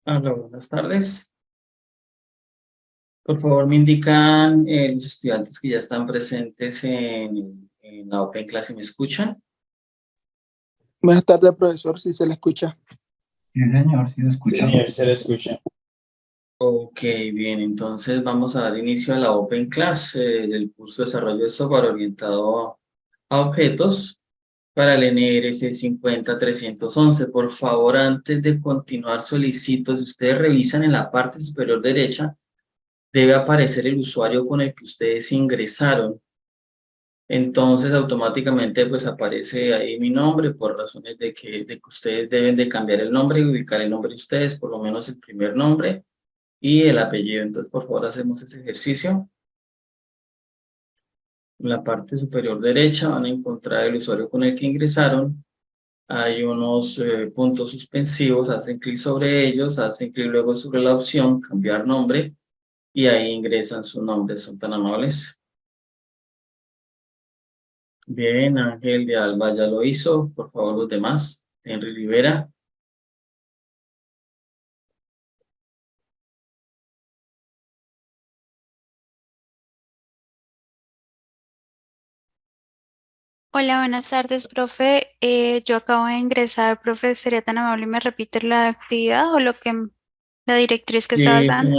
Hola, buenas tardes. Por favor, me indican los estudiantes que ya están presentes en la Open Class y me escuchan. Buenas tardes, profesor, si se le escucha. Sí, señor, sí se escucha. Señor, se le escucha. Ok, bien, entonces vamos a dar inicio a la Open Class del curso de desarrollo de software orientado a objetos para el NRC 50311. Por favor, antes de continuar, solicito, si ustedes revisan en la parte superior derecha, debe aparecer el usuario con el que ustedes ingresaron. Entonces automáticamente pues aparece ahí mi nombre por razones de que ustedes deben de cambiar el nombre y ubicar el nombre de ustedes, por lo menos el primer nombre y el apellido. Entonces por favor hacemos ese ejercicio. En la parte superior derecha van a encontrar el usuario con el que ingresaron. Hay unos puntos suspensivos, hacen clic sobre ellos, hacen clic luego sobre la opción cambiar nombre y ahí ingresan su nombre. Son tan amables. Bien, Ángel de Alba ya lo hizo. Por favor, los demás. Henry Rivera. Hola, buenas tardes, profe. Yo acabo de ingresar, profe. ¿Sería tan amable y me repite la actividad o la directriz que estabas Sí, dando?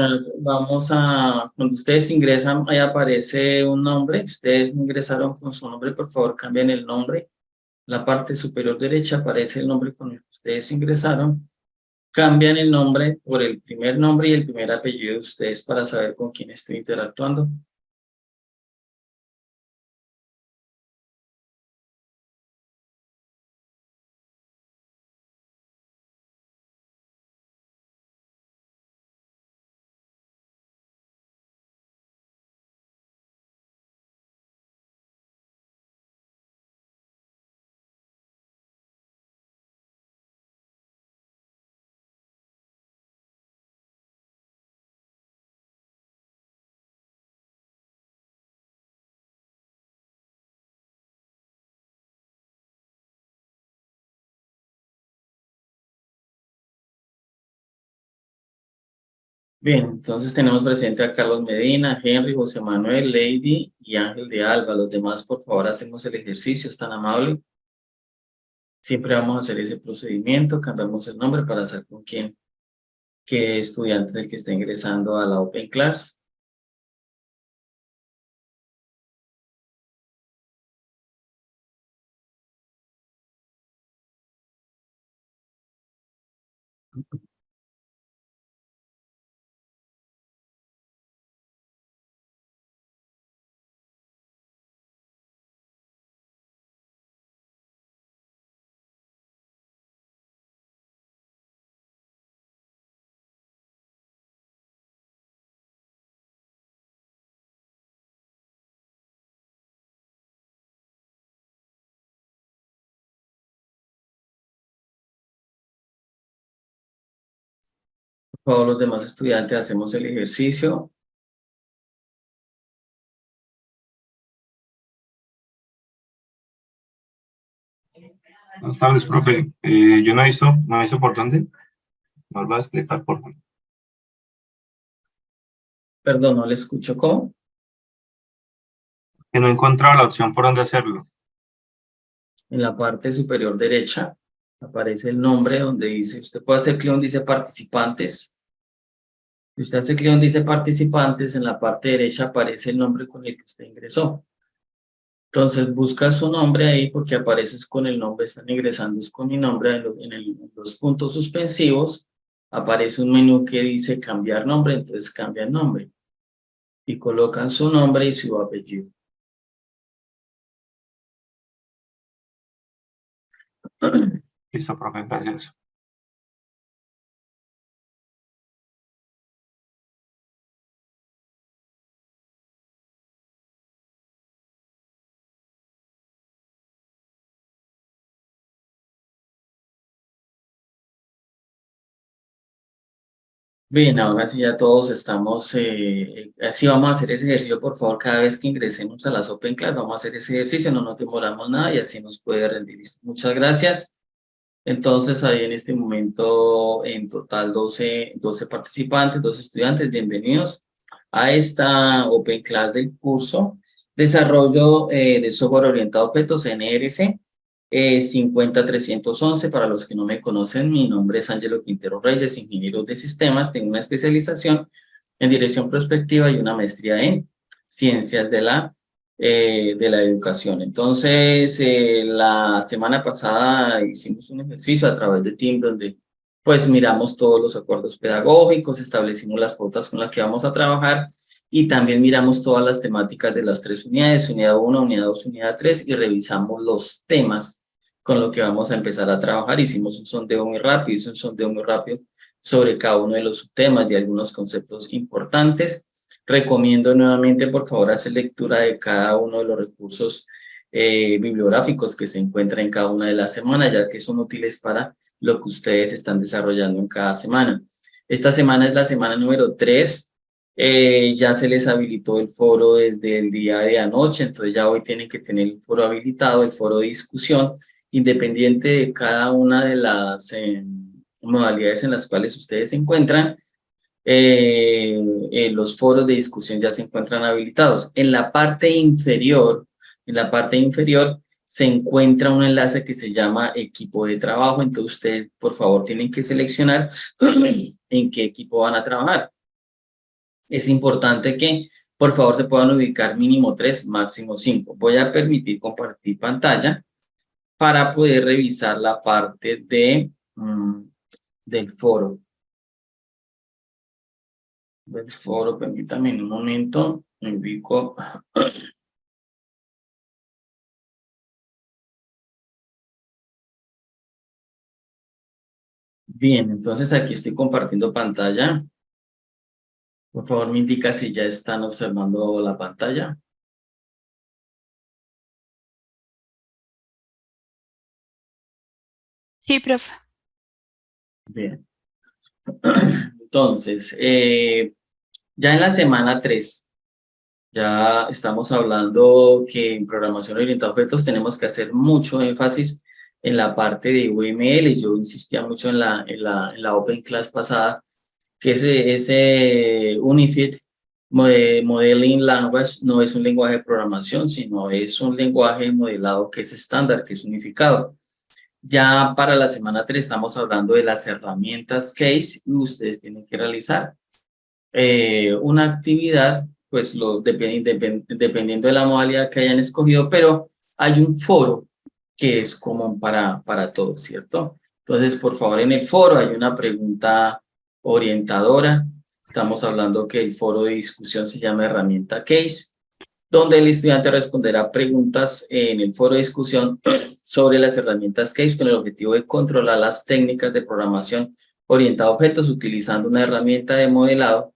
señora, cuando ustedes ingresan, ahí aparece un nombre. Ustedes ingresaron con su nombre, por favor, cambien el nombre. La parte superior derecha aparece el nombre con el que ustedes ingresaron. Cambian el nombre por el primer nombre y el primer apellido de ustedes para saber con quién estoy interactuando. Bien, entonces tenemos presente a Carlos Medina, Henry, José Manuel, Lady y Ángel de Alba. Los demás, por favor, hacemos el ejercicio, es tan amable. Siempre vamos a hacer ese procedimiento, cambiamos el nombre para saber con qué estudiante es el que está ingresando a la Open Class. Todos los demás estudiantes hacemos el ejercicio. Buenas tardes, profe. Yo no hizo por dónde. ¿Me va a explicar, por favor? Perdón, no le escucho. ¿Cómo? Que no he encontrado la opción por dónde hacerlo. En la parte superior derecha aparece el nombre donde dice, usted puede hacer clic donde dice participantes. Si usted hace clic donde dice participantes, en la parte derecha aparece el nombre con el que usted ingresó. Entonces busca su nombre ahí porque apareces con el nombre, están ingresando es con mi nombre en los puntos suspensivos, aparece un menú que dice cambiar nombre, entonces cambia el nombre y colocan su nombre y su apellido. Listo, profe, gracias. Bien, ahora sí ya todos estamos, así vamos a hacer ese ejercicio, por favor, cada vez que ingresemos a las Open Class, vamos a hacer ese ejercicio, no nos demoramos nada y así nos puede rendir. Muchas gracias. Entonces, hay en este momento en total 12 participantes, 12 estudiantes. Bienvenidos a esta Open Class del curso Desarrollo de Software Orientado a Objetos, NRC 50311. Para los que no me conocen, mi nombre es Ángelo Quintero Reyes, ingeniero de sistemas. Tengo una especialización en dirección prospectiva y una maestría en ciencias de la educación. Entonces, la semana pasada hicimos un ejercicio a través de Team donde pues miramos todos los acuerdos pedagógicos, establecimos las pautas con las que vamos a trabajar y también miramos todas las temáticas de las 3 unidades, unidad 1, unidad 2, unidad 3, y revisamos los temas con los que vamos a empezar a trabajar. Hicimos un sondeo muy rápido, sobre cada uno de los subtemas, de algunos conceptos importantes. Recomiendo nuevamente, por favor, hacer lectura de cada uno de los recursos bibliográficos que se encuentran en cada una de las semanas, ya que son útiles para lo que ustedes están desarrollando en cada semana. Esta semana es la semana número 3. Ya se les habilitó el foro desde el día de anoche, entonces ya hoy tienen que tener el foro habilitado, el foro de discusión, independiente de cada una de las modalidades en las cuales ustedes se encuentran. Los foros de discusión ya se encuentran habilitados. En la parte inferior se encuentra un enlace que se llama equipo de trabajo. Entonces ustedes, por favor, tienen que seleccionar en qué equipo van a trabajar. Es importante que, por favor, se puedan ubicar mínimo 3, máximo 5. Voy a permitir compartir pantalla para poder revisar la parte del foro. Permítame un momento, me ubico. Bien, entonces aquí estoy compartiendo pantalla. Por favor, me indica si ya están observando la pantalla. Sí, profe. Bien. Entonces, ya en la semana 3, ya estamos hablando que en programación orientada a objetos tenemos que hacer mucho énfasis en la parte de UML. Yo insistía mucho en la Open Class pasada, que ese Unified Modeling Language no es un lenguaje de programación, sino es un lenguaje modelado que es estándar, que es unificado. Ya para la semana 3 estamos hablando de las herramientas case y ustedes tienen que realizar una actividad, pues dependiendo de la modalidad que hayan escogido, pero hay un foro que es común para todos, ¿cierto? Entonces, por favor, en el foro hay una pregunta orientadora. Estamos hablando que el foro de discusión se llama herramienta case, donde el estudiante responderá preguntas en el foro de discusión sobre las herramientas case con el objetivo de controlar las técnicas de programación orientada a objetos utilizando una herramienta de modelado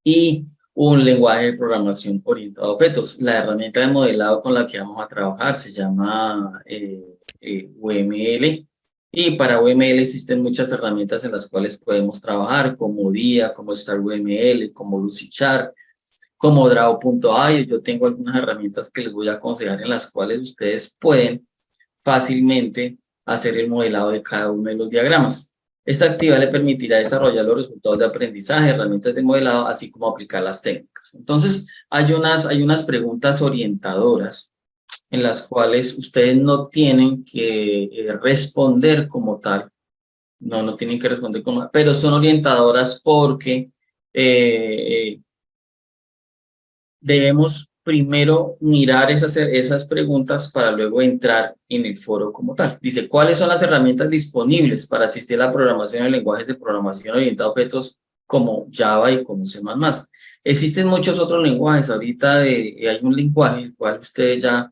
y un lenguaje de programación orientado a objetos. La herramienta de modelado con la que vamos a trabajar se llama UML, y para UML existen muchas herramientas en las cuales podemos trabajar, como DIA, como StarUML, como Lucidchart, como Draw.io. Yo tengo algunas herramientas que les voy a aconsejar en las cuales ustedes pueden fácilmente hacer el modelado de cada uno de los diagramas. Esta actividad le permitirá desarrollar los resultados de aprendizaje, herramientas de modelado, así como aplicar las técnicas. Entonces, hay unas preguntas orientadoras en las cuales ustedes no tienen que responder como tal. No tienen que responder como tal, pero son orientadoras porque debemos primero mirar esas preguntas para luego entrar en el foro como tal. Dice, ¿cuáles son las herramientas disponibles para asistir a la programación en lenguajes de programación orientada a objetos como Java y como C++? Existen muchos otros lenguajes. Ahorita hay un lenguaje, el cual ustedes ya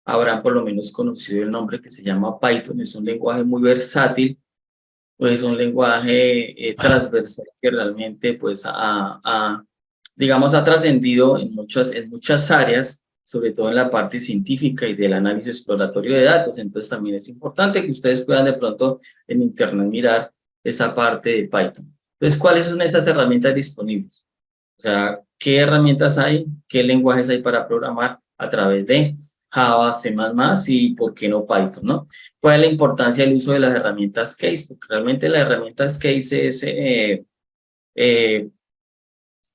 habrán por lo menos conocido el nombre, que se llama Python. Es un lenguaje muy versátil, pues un lenguaje transversal que realmente pues digamos, ha trascendido en muchas áreas, sobre todo en la parte científica y del análisis exploratorio de datos. Entonces también es importante que ustedes puedan de pronto en internet mirar esa parte de Python. Entonces, ¿cuáles son esas herramientas disponibles? O sea, ¿qué herramientas hay? ¿Qué lenguajes hay para programar a través de Java, C++ y por qué no Python, ¿no? ¿Cuál es la importancia del uso de las herramientas Case? Porque realmente las herramientas Case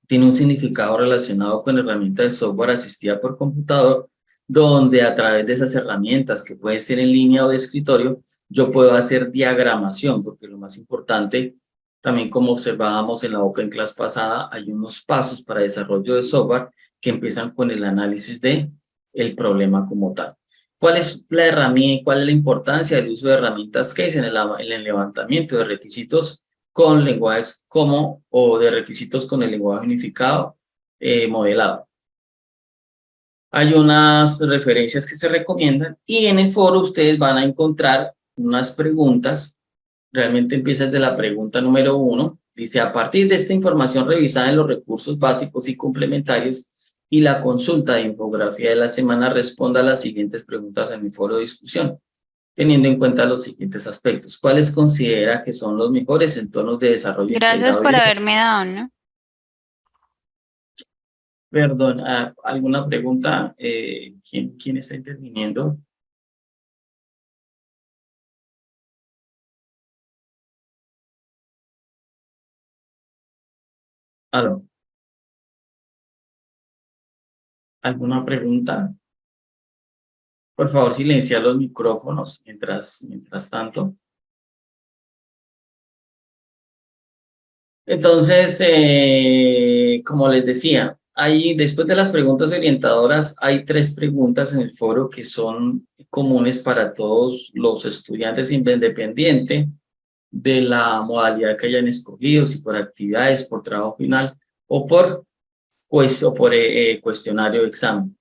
tiene un significado relacionado con herramientas de software asistida por computador, donde a través de esas herramientas que pueden ser en línea o de escritorio, yo puedo hacer diagramación, porque lo más importante, también como observábamos en la Open Class pasada, hay unos pasos para desarrollo de software que empiezan con el análisis de el problema como tal. ¿Cuál es la herramienta, cuál es la importancia del uso de herramientas Case en el levantamiento de requisitos con lenguajes como o de requisitos con el lenguaje unificado modelado? Hay unas referencias que se recomiendan y en el foro ustedes van a encontrar unas preguntas. Realmente empieza desde la pregunta número 1. Dice, a partir de esta información revisada en los recursos básicos y complementarios y la consulta de infografía de la semana, responda a las siguientes preguntas en el foro de discusión, teniendo en cuenta los siguientes aspectos. ¿Cuáles considera que son los mejores entornos de desarrollo Gracias integrado? por haberme dado, ¿no? Perdón, ¿alguna pregunta? ¿Quién está interviniendo? ¿Aló? ¿Alguna pregunta? Por favor, silenciar los micrófonos mientras tanto. Entonces, como les decía, después de las preguntas orientadoras, hay 3 preguntas en el foro que son comunes para todos los estudiantes independiente de la modalidad que hayan escogido, si por actividades, por trabajo final o por cuestionario de examen.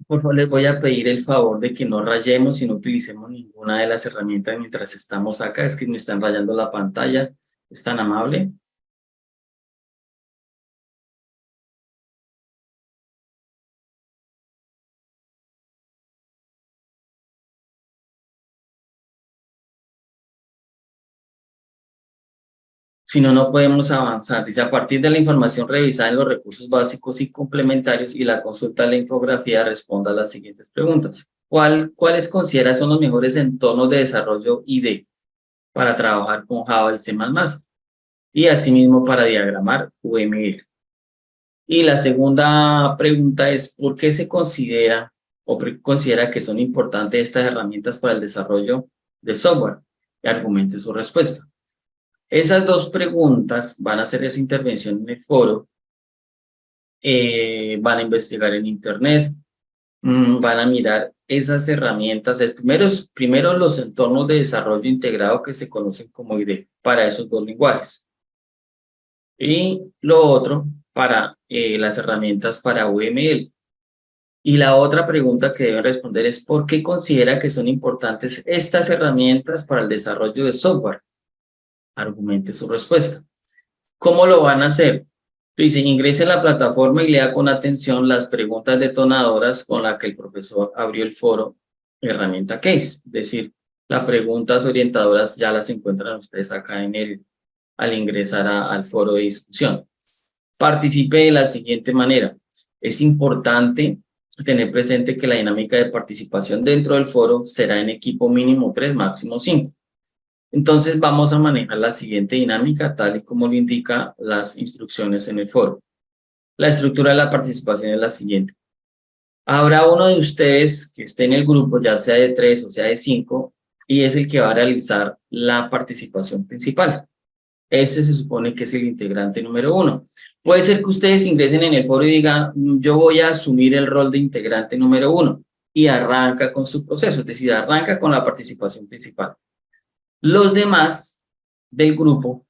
Por favor, les voy a pedir el favor de que no rayemos y no utilicemos ninguna de las herramientas mientras estamos acá. Es que me están rayando la pantalla. ¿Es tan amable? Si no, no podemos avanzar. Dice, a partir de la información revisada en los recursos básicos y complementarios y la consulta de la infografía, responda a las siguientes preguntas. ¿Cuáles considera son los mejores entornos de desarrollo ID para trabajar con Java y C++? Y asimismo para diagramar UML. Y la segunda pregunta es, ¿por qué se considera que son importantes estas herramientas para el desarrollo de software? Y argumente su respuesta. Esas 2 preguntas van a hacer esa intervención en el foro, van a investigar en internet, van a mirar esas herramientas. Primero los entornos de desarrollo integrado que se conocen como IDE para esos 2 lenguajes. Y lo otro para las herramientas para UML. Y la otra pregunta que deben responder es ¿por qué considera que son importantes estas herramientas para el desarrollo de software? Argumente su respuesta. ¿Cómo lo van a hacer? Dice, ingrese a la plataforma y lea con atención las preguntas detonadoras con las que el profesor abrió el foro herramienta Case. Es decir, las preguntas orientadoras ya las encuentran ustedes acá al ingresar al foro de discusión. Participe de la siguiente manera. Es importante tener presente que la dinámica de participación dentro del foro será en equipo mínimo 3, máximo 5. Entonces vamos a manejar la siguiente dinámica tal y como lo indica las instrucciones en el foro. La estructura de la participación es la siguiente. Habrá uno de ustedes que esté en el grupo, ya sea de 3 o sea de 5, y es el que va a realizar la participación principal. Ese se supone que es el integrante número 1. Puede ser que ustedes ingresen en el foro y digan, yo voy a asumir el rol de integrante número 1 y arranca con su proceso, es decir, arranca con la participación principal. Los demás del grupo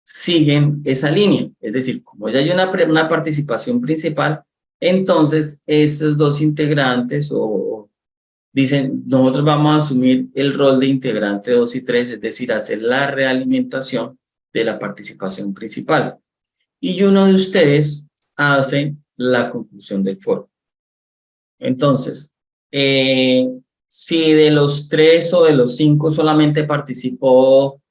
siguen esa línea, es decir, como ya hay una participación principal, entonces esos 2 integrantes dicen, nosotros vamos a asumir el rol de integrante 2 y 3, es decir, hacer la realimentación de la participación principal. Y uno de ustedes hace la conclusión del foro. Entonces, si de los 3 o de los 5 solamente participó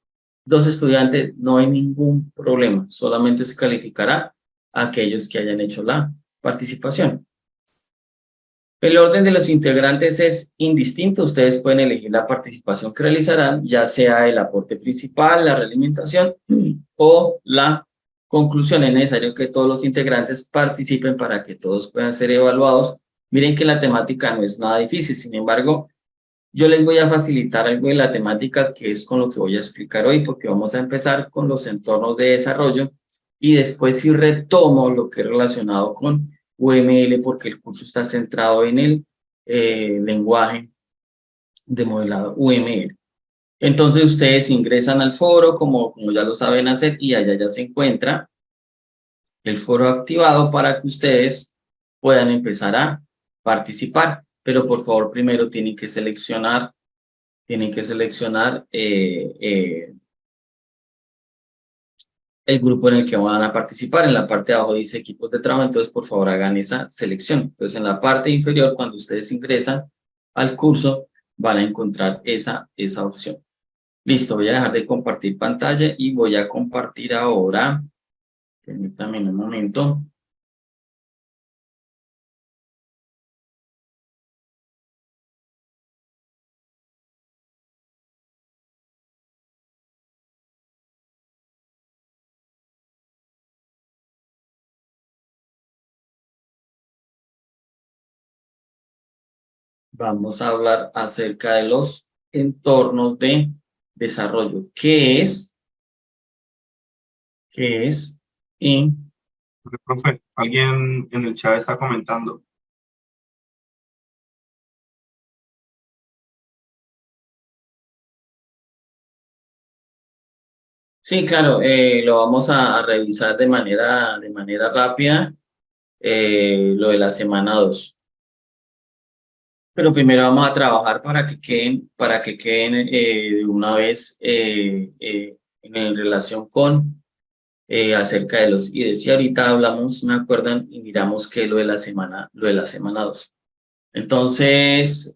2 estudiantes, no hay ningún problema, solamente se calificará a aquellos que hayan hecho la participación. El orden de los integrantes es indistinto. Ustedes pueden elegir la participación que realizarán, ya sea el aporte principal, la realimentación o la conclusión. Es necesario que todos los integrantes participen para que todos puedan ser evaluados. Miren que la temática no es nada difícil, sin embargo, yo les voy a facilitar algo de la temática que es con lo que voy a explicar hoy, porque vamos a empezar con los entornos de desarrollo y después sí retomo lo que es relacionado con UML, porque el curso está centrado en el lenguaje de modelado UML. Entonces ustedes ingresan al foro como ya lo saben hacer y allá ya se encuentra el foro activado para que ustedes puedan empezar a participar. Pero por favor primero tienen que seleccionar el grupo en el que van a participar. En la parte de abajo dice equipos de trabajo, entonces por favor hagan esa selección. Entonces en la parte inferior, cuando ustedes ingresan al curso, van a encontrar esa opción. Listo, voy a dejar de compartir pantalla y voy a compartir ahora. Permítanme un momento. Vamos a hablar acerca de los entornos de desarrollo. ¿Qué es? Y Profe, alguien en el chat está comentando. sí, claro, lo vamos a revisar de manera rápida, lo de la semana 2. Pero primero vamos a trabajar para que queden de una vez en relación con acerca de los IDEs. Y ahorita hablamos, me acuerdan, y miramos qué es lo de la semana 2. Entonces,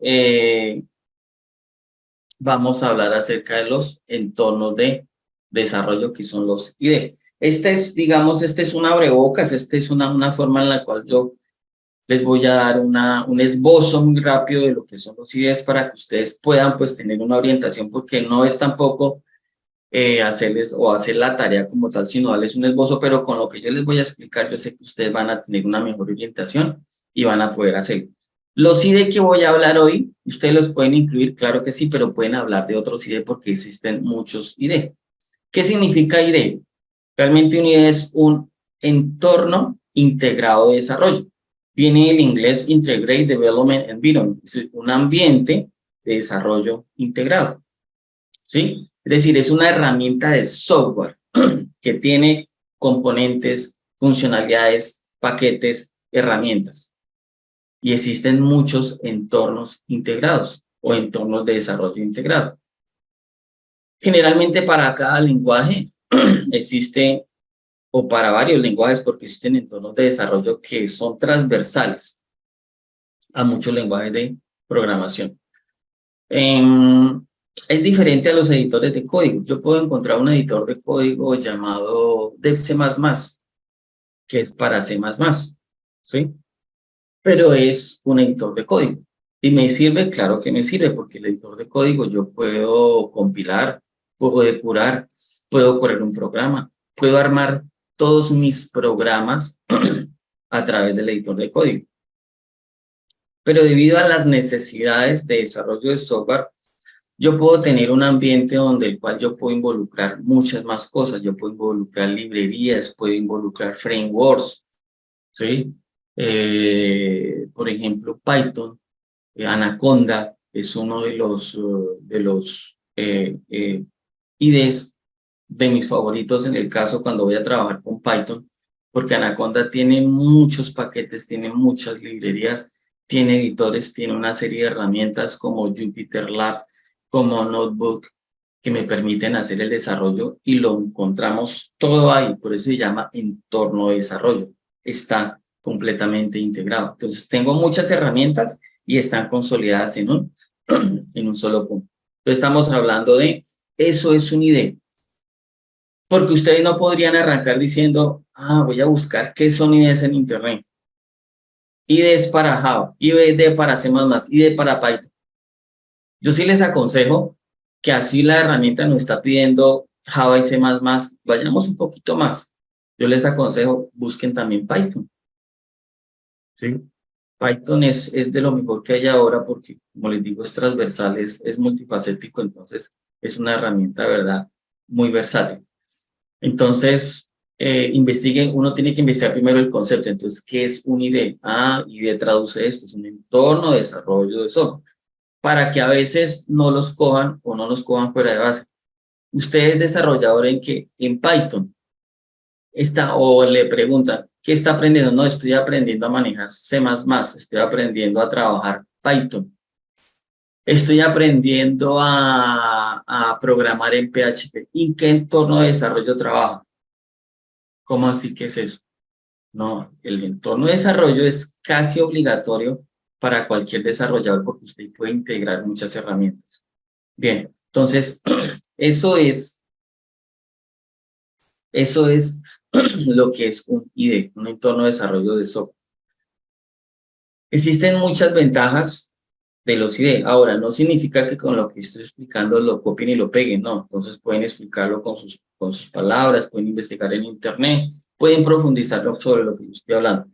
vamos a hablar acerca de los entornos de desarrollo que son los IDE. Este es, digamos, un abrebocas, es una forma en la cual yo les voy a dar un esbozo muy rápido de lo que son los IDEs para que ustedes puedan pues tener una orientación, porque no es tampoco hacerles o hacer la tarea como tal, sino darles un esbozo, pero con lo que yo les voy a explicar, yo sé que ustedes van a tener una mejor orientación y van a poder hacerlo. Los IDE que voy a hablar hoy, ustedes los pueden incluir, claro que sí, pero pueden hablar de otros IDE porque existen muchos IDE. ¿Qué significa IDE? Realmente un IDE es un entorno integrado de desarrollo. Viene el inglés Integrated Development Environment, es un ambiente de desarrollo integrado. ¿Sí? Es decir, es una herramienta de software que tiene componentes, funcionalidades, paquetes, herramientas. Y existen muchos entornos integrados o entornos de desarrollo integrado. Generalmente para cada lenguaje existe, o para varios lenguajes, porque existen entornos de desarrollo que son transversales a muchos lenguajes de programación. Es diferente a los editores de código. Yo puedo encontrar un editor de código llamado DevC++, que es para C++, ¿sí? Pero es un editor de código. ¿Y me sirve? Claro que me sirve, porque el editor de código yo puedo compilar, puedo depurar, puedo correr un programa, puedo armar todos mis programas a través del editor de código. Pero debido a las necesidades de desarrollo de software, yo puedo tener un ambiente donde el cual yo puedo involucrar muchas más cosas. Yo puedo involucrar librerías, puedo involucrar frameworks, ¿sí? Por ejemplo, Python, Anaconda es uno de los IDEs de mis favoritos en el caso cuando voy a trabajar con Python, porque Anaconda tiene muchos paquetes, tiene muchas librerías, tiene editores, tiene una serie de herramientas como Jupyter Labs, como Notebook, que me permiten hacer el desarrollo y lo encontramos todo ahí, por eso se llama entorno de desarrollo. Está completamente integrado. Entonces tengo muchas herramientas y están consolidadas en un solo punto. Entonces estamos hablando de, eso es un IDE. Porque ustedes no podrían arrancar diciendo, voy a buscar qué son IDEs en internet. IDE es para Java, IDE para C++, IDE para Python. Yo sí les aconsejo que así la herramienta nos está pidiendo Java y C++, vayamos un poquito más. Yo les aconsejo, busquen también Python. ¿Sí? Python es de lo mejor que hay ahora porque, como les digo, es transversal, es multifacético, entonces es una herramienta, de verdad, muy versátil. Entonces, investiguen, uno tiene que investigar primero el concepto. Entonces, ¿qué es un IDE? Ah, IDE traduce esto, es un entorno de desarrollo de software, para que a veces no los cojan o no los cojan fuera de base. Usted es desarrollador en qué? En Python. Está, o le preguntan, ¿qué está aprendiendo? No, estoy aprendiendo a manejar C++, estoy aprendiendo a trabajar Python. Estoy aprendiendo a programar en PHP. ¿En qué entorno de desarrollo trabaja? ¿Cómo así que es eso? No, el entorno de desarrollo es casi obligatorio para cualquier desarrollador porque usted puede integrar muchas herramientas. Bien, entonces, eso es lo que es un IDE, un entorno de desarrollo de software. Existen muchas ventajas de los IDE. Ahora, no significa que con lo que estoy explicando lo copien y lo peguen, no. Entonces pueden explicarlo con sus palabras, pueden investigar en internet, pueden profundizar sobre lo que yo estoy hablando.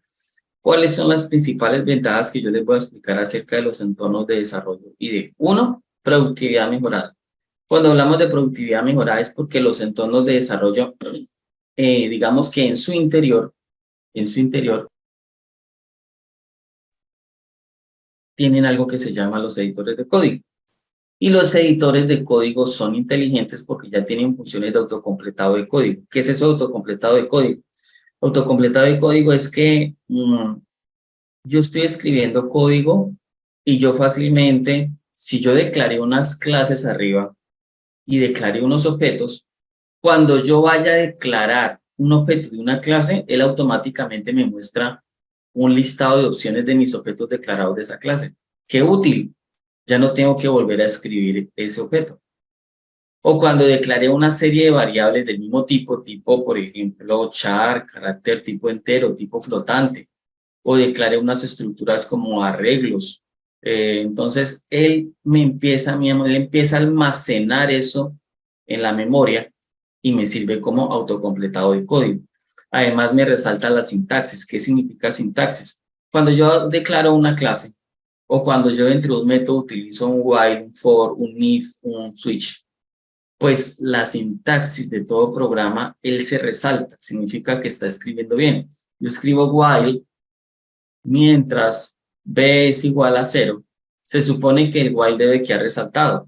¿Cuáles son las principales ventajas que yo les voy a explicar acerca de los entornos de desarrollo IDE? Uno, productividad mejorada. Cuando hablamos de productividad mejorada es porque los entornos de desarrollo, digamos que en su interior, tienen algo que se llama los editores de código. Y los editores de código son inteligentes porque ya tienen funciones de autocompletado de código. ¿Qué es eso de autocompletado de código? Autocompletado de código es que yo estoy escribiendo código y yo fácilmente, si yo declaré unas clases arriba y declaré unos objetos, cuando yo vaya a declarar un objeto de una clase, él automáticamente me muestra un listado de opciones de mis objetos declarados de esa clase. ¡Qué útil! Ya no tengo que volver a escribir ese objeto. O cuando declaré una serie de variables del mismo tipo, por ejemplo, char, carácter tipo entero, tipo flotante, o declaré unas estructuras como arreglos. Entonces, él empieza a almacenar eso en la memoria y me sirve como autocompletado de código. Además, me resalta la sintaxis. ¿Qué significa sintaxis? Cuando yo declaro una clase o cuando yo dentro de un método utilizo un while, un for, un if, un switch, pues la sintaxis de todo programa, él se resalta. Significa que está escribiendo bien. Yo escribo while mientras b es igual a 0, se supone que el while debe quedar resaltado.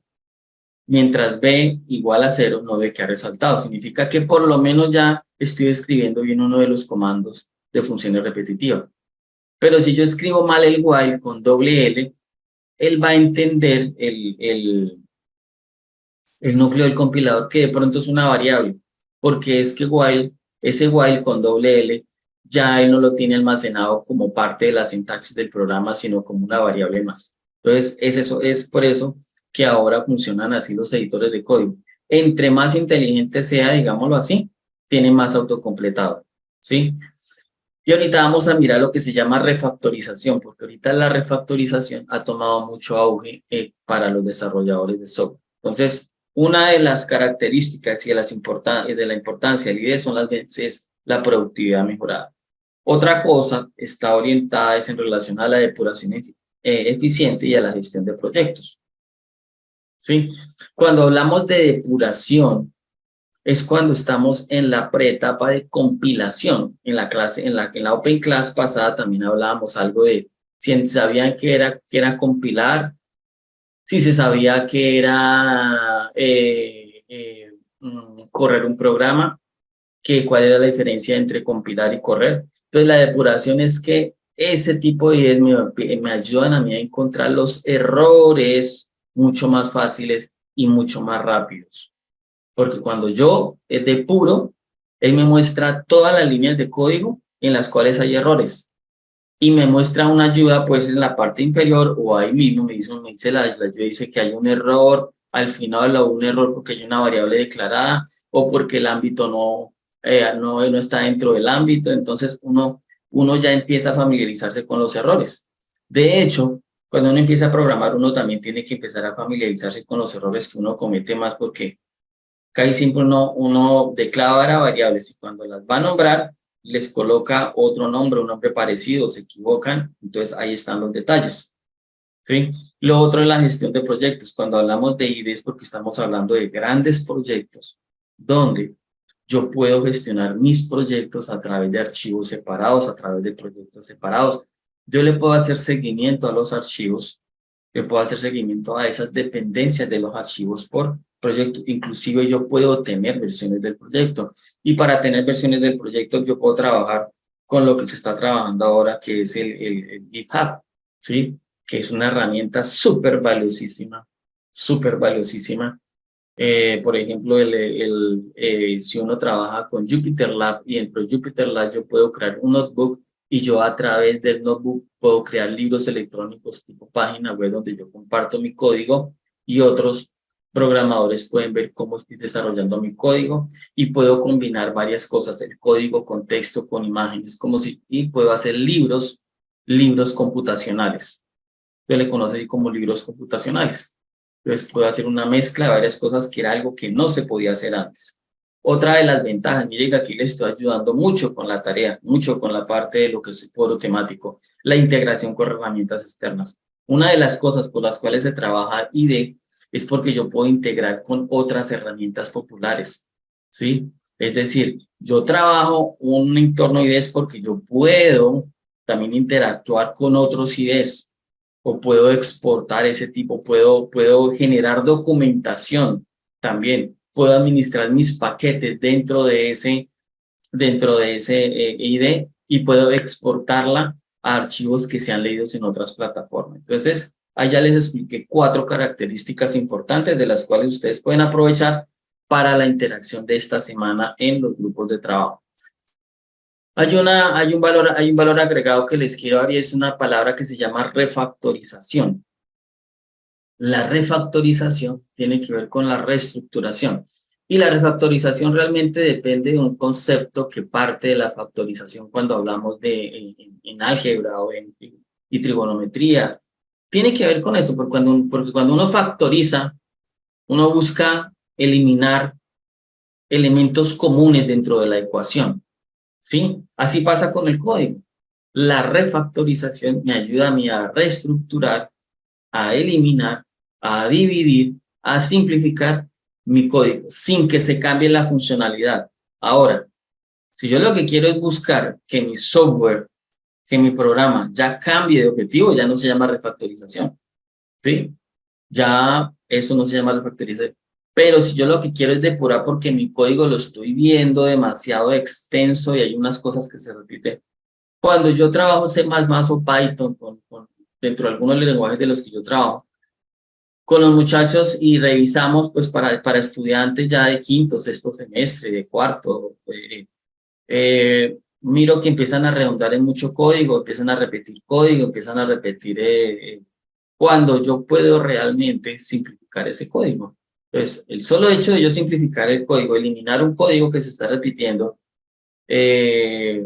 Mientras b igual a 0, no debe quedar resaltado. Significa que por lo menos ya estoy escribiendo bien uno de los comandos de funciones repetitivas. Pero si yo escribo mal el while con doble L, él va a entender el núcleo del compilador que de pronto es una variable, porque es que ese while con doble L ya él no lo tiene almacenado como parte de la sintaxis del programa, sino como una variable más. Entonces, es por eso que ahora funcionan así los editores de código. Entre más inteligente sea, digámoslo así, tiene más autocompletado, ¿sí? Y ahorita vamos a mirar lo que se llama refactorización, porque ahorita la refactorización ha tomado mucho auge para los desarrolladores de software. Entonces, una de las características y de la importancia del IDE son es la productividad mejorada. Otra cosa está orientada en relación a la depuración eficiente y a la gestión de proyectos. ¿Sí? Cuando hablamos de depuración, es cuando estamos en la preetapa de compilación. En la clase, en la Open Class pasada también hablábamos algo de si sabían que era compilar, si se sabía que era correr un programa, cuál era la diferencia entre compilar y correr. Entonces, la depuración es que ese tipo de ideas me ayudan a mí a encontrar los errores mucho más fáciles y mucho más rápidos. Porque cuando yo depuro, él me muestra todas las líneas de código en las cuales hay errores. Y me muestra una ayuda pues en la parte inferior o ahí mismo me dice la ayuda dice que hay un error al final o un error porque hay una variable declarada o porque el ámbito no está dentro del ámbito. Entonces uno uno ya empieza a familiarizarse con los errores. De hecho, cuando uno empieza a programar, uno también tiene que empezar a familiarizarse con los errores que uno comete más, porque casi siempre uno declara variables y cuando las va a nombrar, les coloca otro nombre, un nombre parecido, se equivocan, entonces ahí están los detalles. ¿Sí? Lo otro es la gestión de proyectos. Cuando hablamos de IDEs, porque estamos hablando de grandes proyectos, donde yo puedo gestionar mis proyectos a través de archivos separados, a través de proyectos separados. Yo le puedo hacer seguimiento a los archivos, le puedo hacer seguimiento a esas dependencias de los archivos por proyecto. Inclusive yo puedo tener versiones del proyecto. Y para tener versiones del proyecto yo puedo trabajar con lo que se está trabajando ahora, que es el GitHub, ¿sí? Que es una herramienta súper valiosísima, súper valiosísima. Por ejemplo, si uno trabaja con JupyterLab y dentro de JupyterLab yo puedo crear un notebook y yo a través del notebook puedo crear libros electrónicos tipo página web donde yo comparto mi código y otros programadores pueden ver cómo estoy desarrollando mi código y puedo combinar varias cosas, el código con texto, con imágenes, y puedo hacer libros computacionales. Se le conoce como libros computacionales. Entonces puedo hacer una mezcla de varias cosas que era algo que no se podía hacer antes. Otra de las ventajas, mire que aquí les estoy ayudando mucho con la tarea, mucho con la parte de lo que es el foro temático, la integración con herramientas externas. Una de las cosas por las cuales se trabaja IDE es porque yo puedo integrar con otras herramientas populares, ¿sí? Es decir, yo trabajo un entorno IDE porque yo puedo también interactuar con otros IDEs, o puedo exportar ese tipo, puedo generar documentación también, puedo administrar mis paquetes dentro de ese IDE y puedo exportarla a archivos que sean leídos en otras plataformas. Entonces, allá les expliqué 4 características importantes de las cuales ustedes pueden aprovechar para la interacción de esta semana en los grupos de trabajo. Hay un valor agregado que les quiero dar y es una palabra que se llama refactorización. La refactorización tiene que ver con la reestructuración. Y la refactorización realmente depende de un concepto que parte de la factorización cuando hablamos en álgebra o y trigonometría. Tiene que ver con eso, porque cuando uno factoriza, uno busca eliminar elementos comunes dentro de la ecuación. ¿Sí? Así pasa con el código. La refactorización me ayuda a mí a reestructurar, a eliminar, a dividir, a simplificar mi código sin que se cambie la funcionalidad. Ahora, si yo lo que quiero es buscar que mi software, que mi programa ya cambie de objetivo, ya no se llama refactorización. ¿Sí? Ya eso no se llama refactorización. Pero si yo lo que quiero es depurar porque mi código lo estoy viendo demasiado extenso y hay unas cosas que se repiten. Cuando yo trabajo C++ o Python, dentro de algunos lenguajes de los que yo trabajo, con los muchachos y revisamos pues para estudiantes ya de quinto, sexto semestre, de cuarto, miro que empiezan a redundar en mucho código, empiezan a repetir código, empiezan a repetir cuando yo puedo realmente simplificar ese código. Entonces, el solo hecho de yo simplificar el código, eliminar un código que se está repitiendo,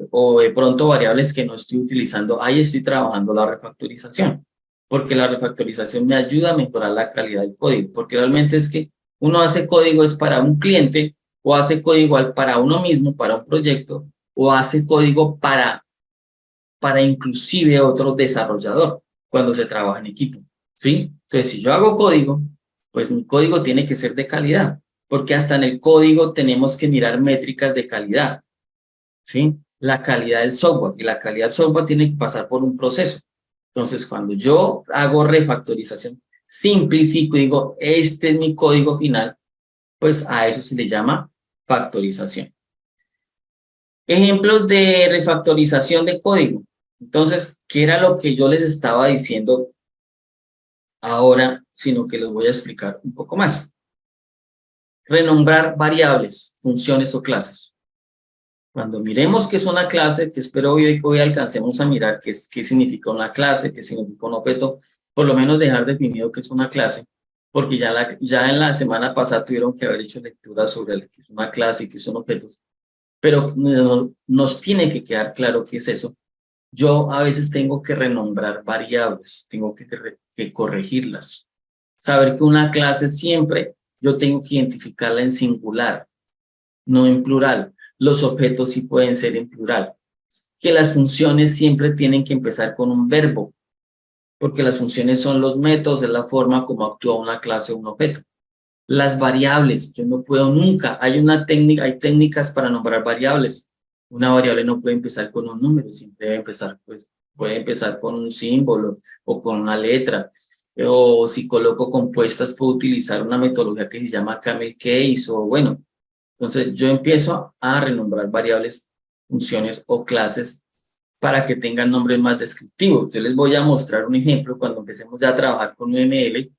o de pronto variables que no estoy utilizando, ahí estoy trabajando la refactorización, porque la refactorización me ayuda a mejorar la calidad del código, porque realmente es que uno hace código es para un cliente, o hace código para uno mismo, para un proyecto, o hace código para inclusive otro desarrollador, cuando se trabaja en equipo, ¿sí? Entonces, si yo hago código, pues mi código tiene que ser de calidad, porque hasta en el código tenemos que mirar métricas de calidad, ¿sí? La calidad del software, y la calidad del software tiene que pasar por un proceso. Entonces, cuando yo hago refactorización, simplifico y digo, este es mi código final, pues a eso se le llama factorización. Ejemplos de refactorización de código. Entonces, ¿qué era lo que yo les estaba diciendo ahora? Sino que les voy a explicar un poco más. Renombrar variables, funciones o clases. Cuando miremos qué es una clase, que espero hoy alcancemos a mirar qué significa una clase, qué significa un objeto, por lo menos dejar definido qué es una clase, porque ya en la semana pasada tuvieron que haber hecho lecturas sobre qué es una clase y qué son objetos, pero nos tiene que quedar claro qué es eso, Yo a veces tengo que renombrar variables, tengo que corregirlas. Saber que una clase siempre yo tengo que identificarla en singular, no en plural. Los objetos sí pueden ser en plural. Que las funciones siempre tienen que empezar con un verbo, porque las funciones son los métodos, es la forma como actúa una clase o un objeto. Las variables, yo no puedo nunca, hay técnicas para nombrar variables. Una variable no puede empezar con un número, siempre debe empezar, pues, puede empezar con un símbolo o con una letra. O si coloco compuestas, puedo utilizar una metodología que se llama camel case, o bueno. Entonces, yo empiezo a renombrar variables, funciones o clases para que tengan nombres más descriptivos. Yo les voy a mostrar un ejemplo cuando empecemos ya a trabajar con UML,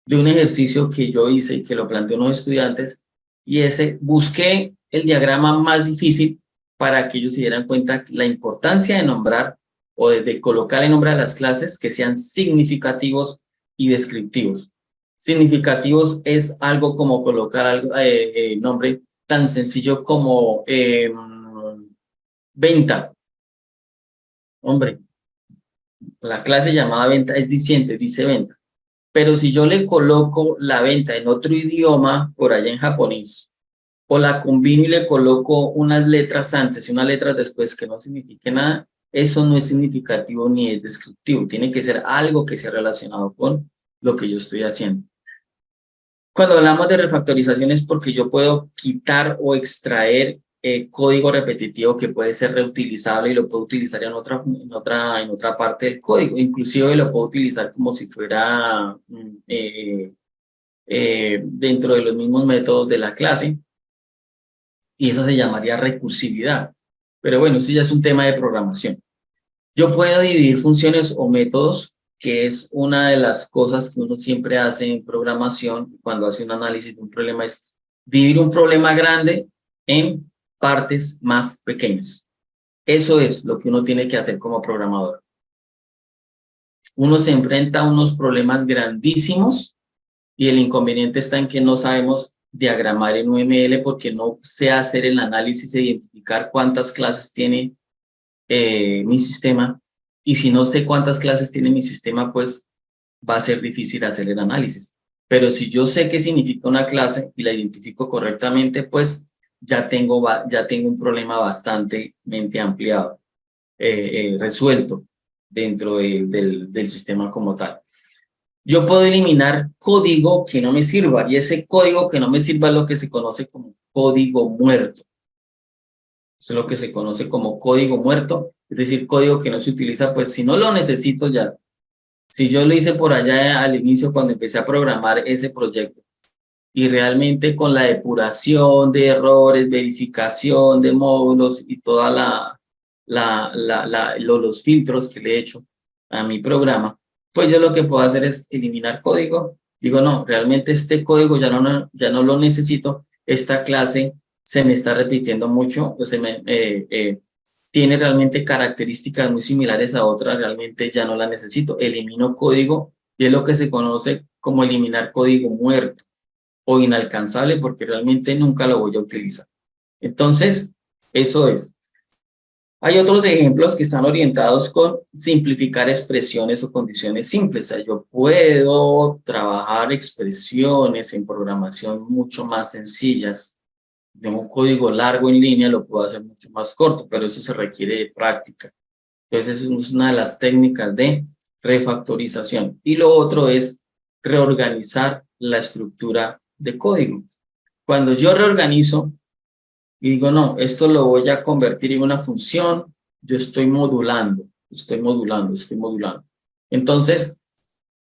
de un ejercicio que yo hice y que lo planteé a unos estudiantes, y busqué el diagrama más difícil para que ellos se dieran cuenta la importancia de nombrar o de colocar el nombre a las clases que sean significativos y descriptivos. Significativos es algo como colocar algo, nombre tan sencillo como venta. Hombre, la clase llamada venta es diciente, dice venta. Pero si yo le coloco la venta en otro idioma, por allá en japonés, o la combino y le coloco unas letras antes y unas letras después que no signifique nada, eso no es significativo ni es descriptivo. Tiene que ser algo que sea relacionado con lo que yo estoy haciendo. Cuando hablamos de refactorización es porque yo puedo quitar o extraer código repetitivo que puede ser reutilizable y lo puedo utilizar en otra parte del código. Inclusive lo puedo utilizar como si fuera dentro de los mismos métodos de la clase, y eso se llamaría recursividad. Pero bueno, eso ya es un tema de programación. Yo puedo dividir funciones o métodos, que es una de las cosas que uno siempre hace en programación cuando hace un análisis de un problema, es dividir un problema grande en partes más pequeñas. Eso es lo que uno tiene que hacer como programador. Uno se enfrenta a unos problemas grandísimos y el inconveniente está en que no sabemos diagramar en UML porque no sé hacer el análisis e identificar cuántas clases tiene mi sistema, y si no sé cuántas clases tiene mi sistema, pues va a ser difícil hacer el análisis. Pero si yo sé qué significa una clase y la identifico correctamente, pues ya tengo un problema bastante ampliado, resuelto dentro del sistema como tal. Yo puedo eliminar código que no me sirva, y ese código que no me sirva es lo que se conoce como código muerto. Es lo que se conoce como código muerto, es decir, código que no se utiliza, pues si no lo necesito ya. Si yo lo hice por allá al inicio cuando empecé a programar ese proyecto, y realmente con la depuración de errores, verificación de módulos y toda los filtros que le he hecho a mi programa, pues yo lo que puedo hacer es eliminar código. Digo, no, realmente este código ya no lo necesito, esta clase se me está repitiendo mucho, pues tiene realmente características muy similares a otra, realmente ya no la necesito, elimino código, y es lo que se conoce como eliminar código muerto o inalcanzable, porque realmente nunca lo voy a utilizar. Entonces, eso es. Hay otros ejemplos que están orientados con simplificar expresiones o condiciones simples. O sea, yo puedo trabajar expresiones en programación mucho más sencillas. De un código largo en línea lo puedo hacer mucho más corto, pero eso se requiere de práctica. Entonces, es una de las técnicas de refactorización. Y lo otro es reorganizar la estructura de código. Cuando yo reorganizo y digo, no, esto lo voy a convertir en una función, yo estoy modulando. Entonces,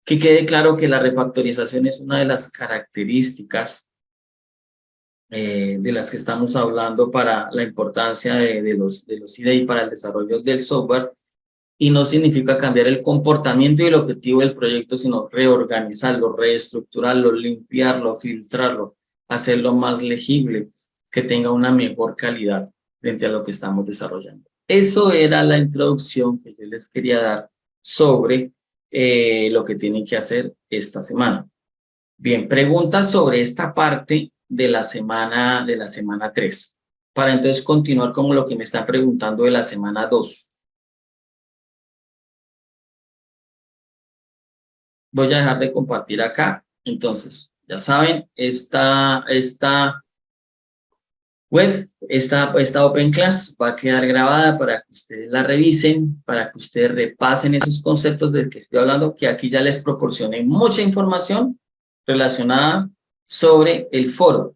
que quede claro que la refactorización es una de las características de las que estamos hablando para la importancia de los IDE para el desarrollo del software, y no significa cambiar el comportamiento y el objetivo del proyecto, sino reorganizarlo, reestructurarlo, limpiarlo, filtrarlo, hacerlo más legible, que tenga una mejor calidad frente a lo que estamos desarrollando. Eso era la introducción que yo les quería dar sobre lo que tienen que hacer esta semana. Bien, preguntas sobre esta parte de la semana 3, para entonces continuar con lo que me están preguntando de la semana 2. Voy a dejar de compartir acá. Entonces, ya saben, esta web, esta Open Class va a quedar grabada para que ustedes la revisen, para que ustedes repasen esos conceptos de que estoy hablando, que aquí ya les proporcioné mucha información relacionada sobre el foro.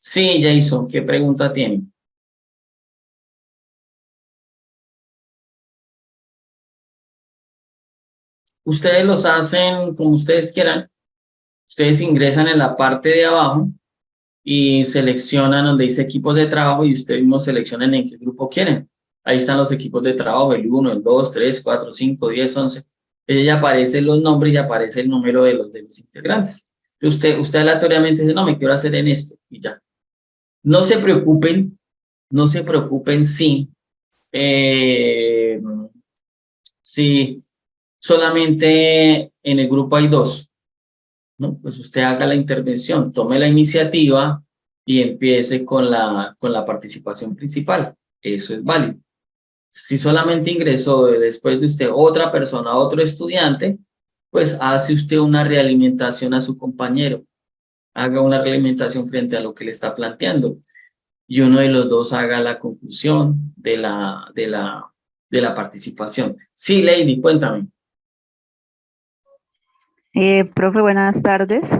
Sí, Jason, ¿qué pregunta tienen? Ustedes los hacen como ustedes quieran. Ustedes ingresan en la parte de abajo y seleccionan donde dice equipos de trabajo y ustedes mismos seleccionan en qué grupo quieren. Ahí están los equipos de trabajo, el 1, el 2, 3, 4, 5, 10, 11. Ya aparecen los nombres y aparece el número de los integrantes. Usted aleatoriamente dice, no, me quiero hacer en este y ya. No se preocupen si solamente en el grupo hay 2, ¿no? Pues usted haga la intervención, tome la iniciativa y empiece con la participación principal. Eso es válido. Si solamente ingresó después de usted otra persona, otro estudiante, pues hace usted una realimentación a su compañero. Haga una realimentación frente a lo que le está planteando. Y uno de los dos haga la conclusión de la participación. Sí, Lady, cuéntame. Profe, buenas tardes.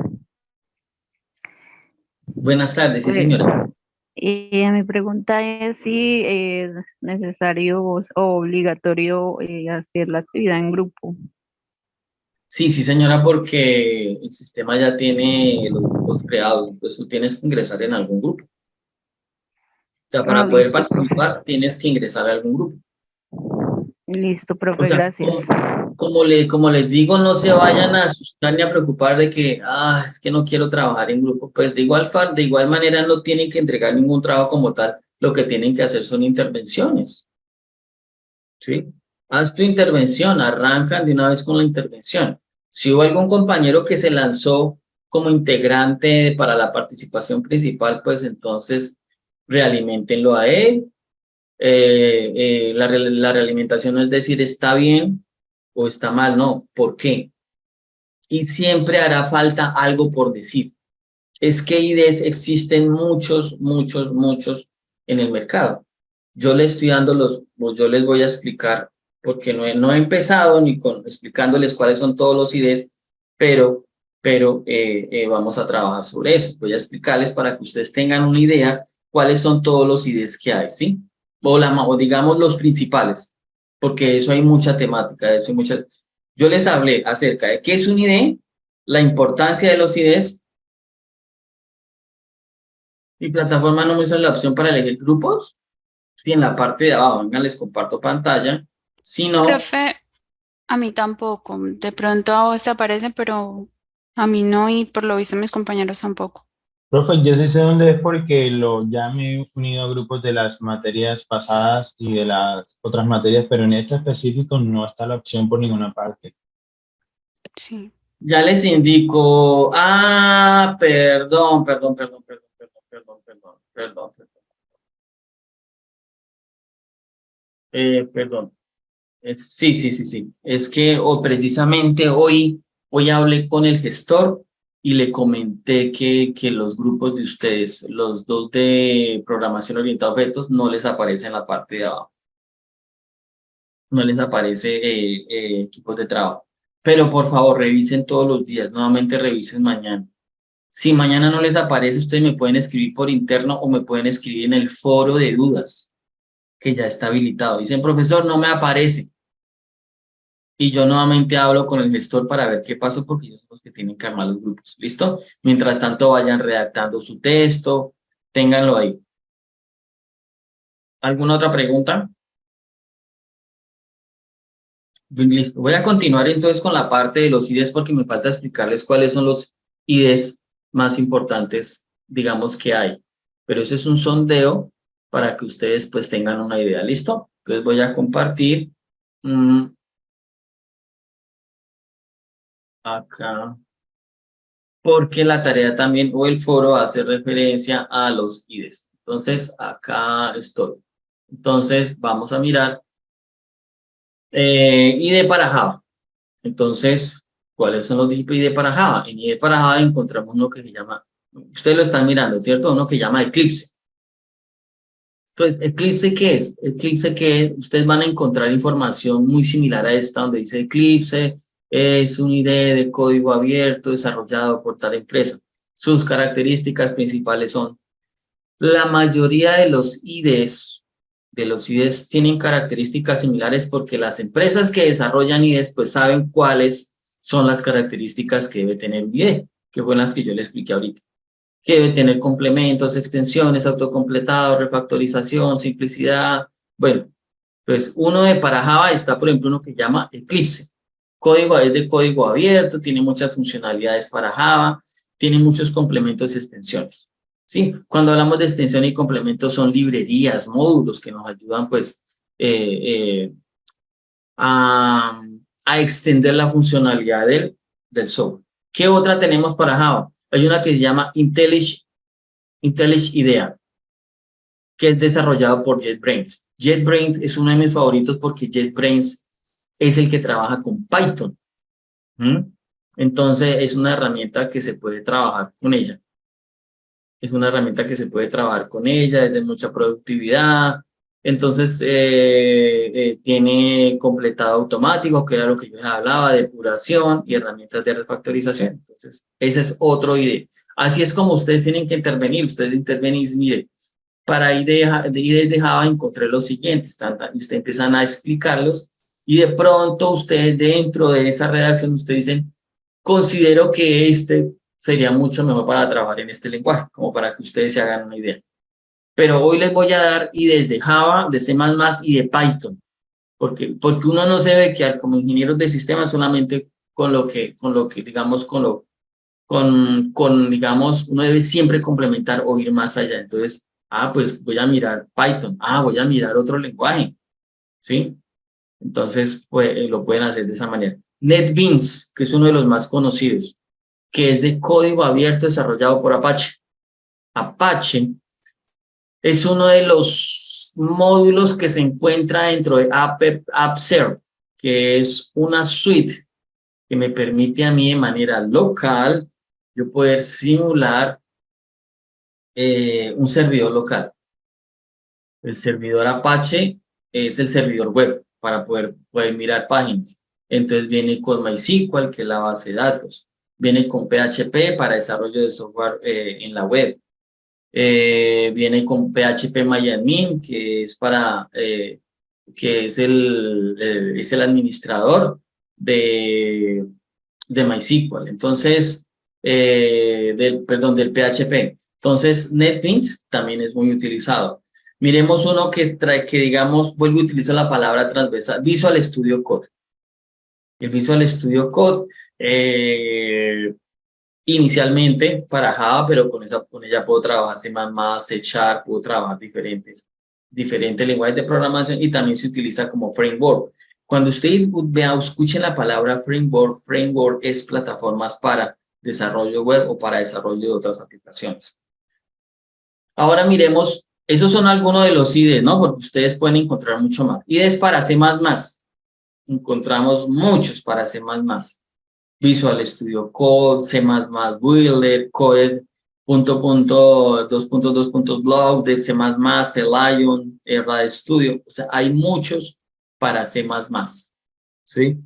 Buenas tardes, sí, señora. Mi pregunta es si es necesario o obligatorio hacer la actividad en grupo. Sí, señora, porque el sistema ya tiene los grupos creados, pues tú tienes que ingresar en algún grupo. O sea, para poder Listo, profe. participar tienes que ingresar a algún grupo. Listo, O profe, sea, gracias. como les digo, no se vayan a asustar ni a preocupar de que, es que no quiero trabajar en grupo. Pues de igual manera no tienen que entregar ningún trabajo como tal. Lo que tienen que hacer son intervenciones. ¿Sí? Haz tu intervención, arrancan de una vez con la intervención. Si hubo algún compañero que se lanzó como integrante para la participación principal, pues entonces realimentenlo a él. La realimentación no es decir está bien o está mal, no. ¿Por qué? Y siempre hará falta algo por decir. Es que IDEs existen muchos en el mercado. Yo les estoy dando yo les voy a explicar, porque no he empezado ni con explicándoles cuáles son todos los IDEs, pero vamos a trabajar sobre eso. Voy a explicarles para que ustedes tengan una idea cuáles son todos los IDEs que hay, ¿sí? O digamos los principales, porque eso hay mucha temática, eso hay mucha. Yo les hablé acerca de qué es un IDE, la importancia de los IDEs. Mi plataforma no me hizo la opción para elegir grupos. Sí, en la parte de abajo, venga, les comparto pantalla. Si no, Profe, a mí tampoco. De pronto a vos te aparece, pero a mí no y por lo visto a mis compañeros tampoco. Profe, yo sí sé dónde es porque ya me he unido a grupos de las materias pasadas y de las otras materias, pero en este específico no está la opción por ninguna parte. Sí. ya les indico. Perdón. Perdón. Sí. Es que precisamente hoy hablé con el gestor y le comenté que los grupos de ustedes, los dos de programación orientada a objetos, no les aparece en la parte de abajo. No les aparece equipos de trabajo. Pero por favor, revisen todos los días. Nuevamente revisen mañana. Si mañana no les aparece, ustedes me pueden escribir por interno o me pueden escribir en el foro de dudas, que ya está habilitado. Dicen, profesor, no me aparece. Y yo nuevamente hablo con el gestor para ver qué pasó, porque ellos son los que tienen que armar los grupos. ¿Listo? Mientras tanto, vayan redactando su texto, ténganlo ahí. ¿Alguna otra pregunta? Bien, listo. Voy a continuar entonces con la parte de los IDEs porque me falta explicarles cuáles son los IDEs más importantes, digamos, que hay. Pero ese es un sondeo para que ustedes pues tengan una idea. ¿Listo? Entonces voy a compartir acá, porque la tarea también o el foro hace referencia a los IDEs. Entonces acá estoy. Entonces vamos a mirar IDE para Java. Entonces, ¿cuáles son los tipos de IDE para Java? En IDE para Java encontramos uno que se llama, ustedes lo están mirando, ¿cierto? Uno que se llama Eclipse. Entonces, ¿Eclipse qué es? Eclipse qué es, ustedes van a encontrar información muy similar a esta, donde dice Eclipse es un IDE de código abierto desarrollado por tal empresa. Sus características principales son, la mayoría de los IDEs, tienen características similares porque las empresas que desarrollan IDEs pues saben cuáles son las características que debe tener un IDE, que fueron las que yo le expliqué ahorita. Que debe tener complementos, extensiones, autocompletado, refactorización, simplicidad. Bueno, pues uno de para Java está, por ejemplo, uno que llama Eclipse. Es de código abierto, tiene muchas funcionalidades para Java, tiene muchos complementos y extensiones. ¿Sí? Cuando hablamos de extensión y complementos son librerías, módulos que nos ayudan pues a extender la funcionalidad del software. ¿Qué otra tenemos para Java? Hay una que se llama IntelliJ IDEA, que es desarrollado por JetBrains. JetBrains es uno de mis favoritos porque JetBrains es el que trabaja con Python. Entonces, es una herramienta que se puede trabajar con ella. Es una herramienta que se puede trabajar con ella, es de mucha productividad. Entonces, tiene completado automático, que era lo que yo les hablaba, depuración y herramientas de refactorización. Entonces, ese es otro IDE. Así es como ustedes tienen que intervenir. Ustedes intervenir, mire, para IDE de Java encontré los siguientes, y ustedes empiezan a explicarlos, y de pronto ustedes dentro de esa redacción, ustedes dicen, considero que este sería mucho mejor para trabajar en este lenguaje, como para que ustedes se hagan una idea. Pero hoy les voy a dar IDEs de Java, de C++ y de Python, porque uno no se debe quedar como ingenieros de sistemas solamente con lo que digamos, digamos, uno debe siempre complementar o ir más allá. Entonces, pues voy a mirar Python, voy a mirar otro lenguaje, ¿sí? Entonces, pues, lo pueden hacer de esa manera. NetBeans, que es uno de los más conocidos, que es de código abierto desarrollado por Apache. Apache es uno de los módulos que se encuentra dentro de AppServe, que es una suite que me permite a mí de manera local yo poder simular un servidor local. El servidor Apache es el servidor web para poder mirar páginas. Entonces viene con MySQL, que es la base de datos. Viene con PHP para desarrollo de software en la web. Viene con PHP-MyAdmin, que es que es el administrador de MySQL. Entonces, del PHP. Entonces, NetBeans también es muy utilizado. Miremos uno que digamos, vuelvo a utilizar la palabra transversal, Visual Studio Code. El Visual Studio Code, inicialmente para Java, pero con ella puedo trabajar C++, C#, puedo trabajar diferentes lenguajes de programación y también se utiliza como framework. Cuando ustedes escuchen la palabra framework es plataformas para desarrollo web o para desarrollo de otras aplicaciones. Ahora miremos, esos son algunos de los IDEs, ¿no? Porque ustedes pueden encontrar mucho más. IDEs para C++. Encontramos muchos para C++. Visual Studio Code, C++ Builder, Code, .2.2.blog de C++, Lion, RAD Studio. O sea, hay muchos para C++. ¿Sí?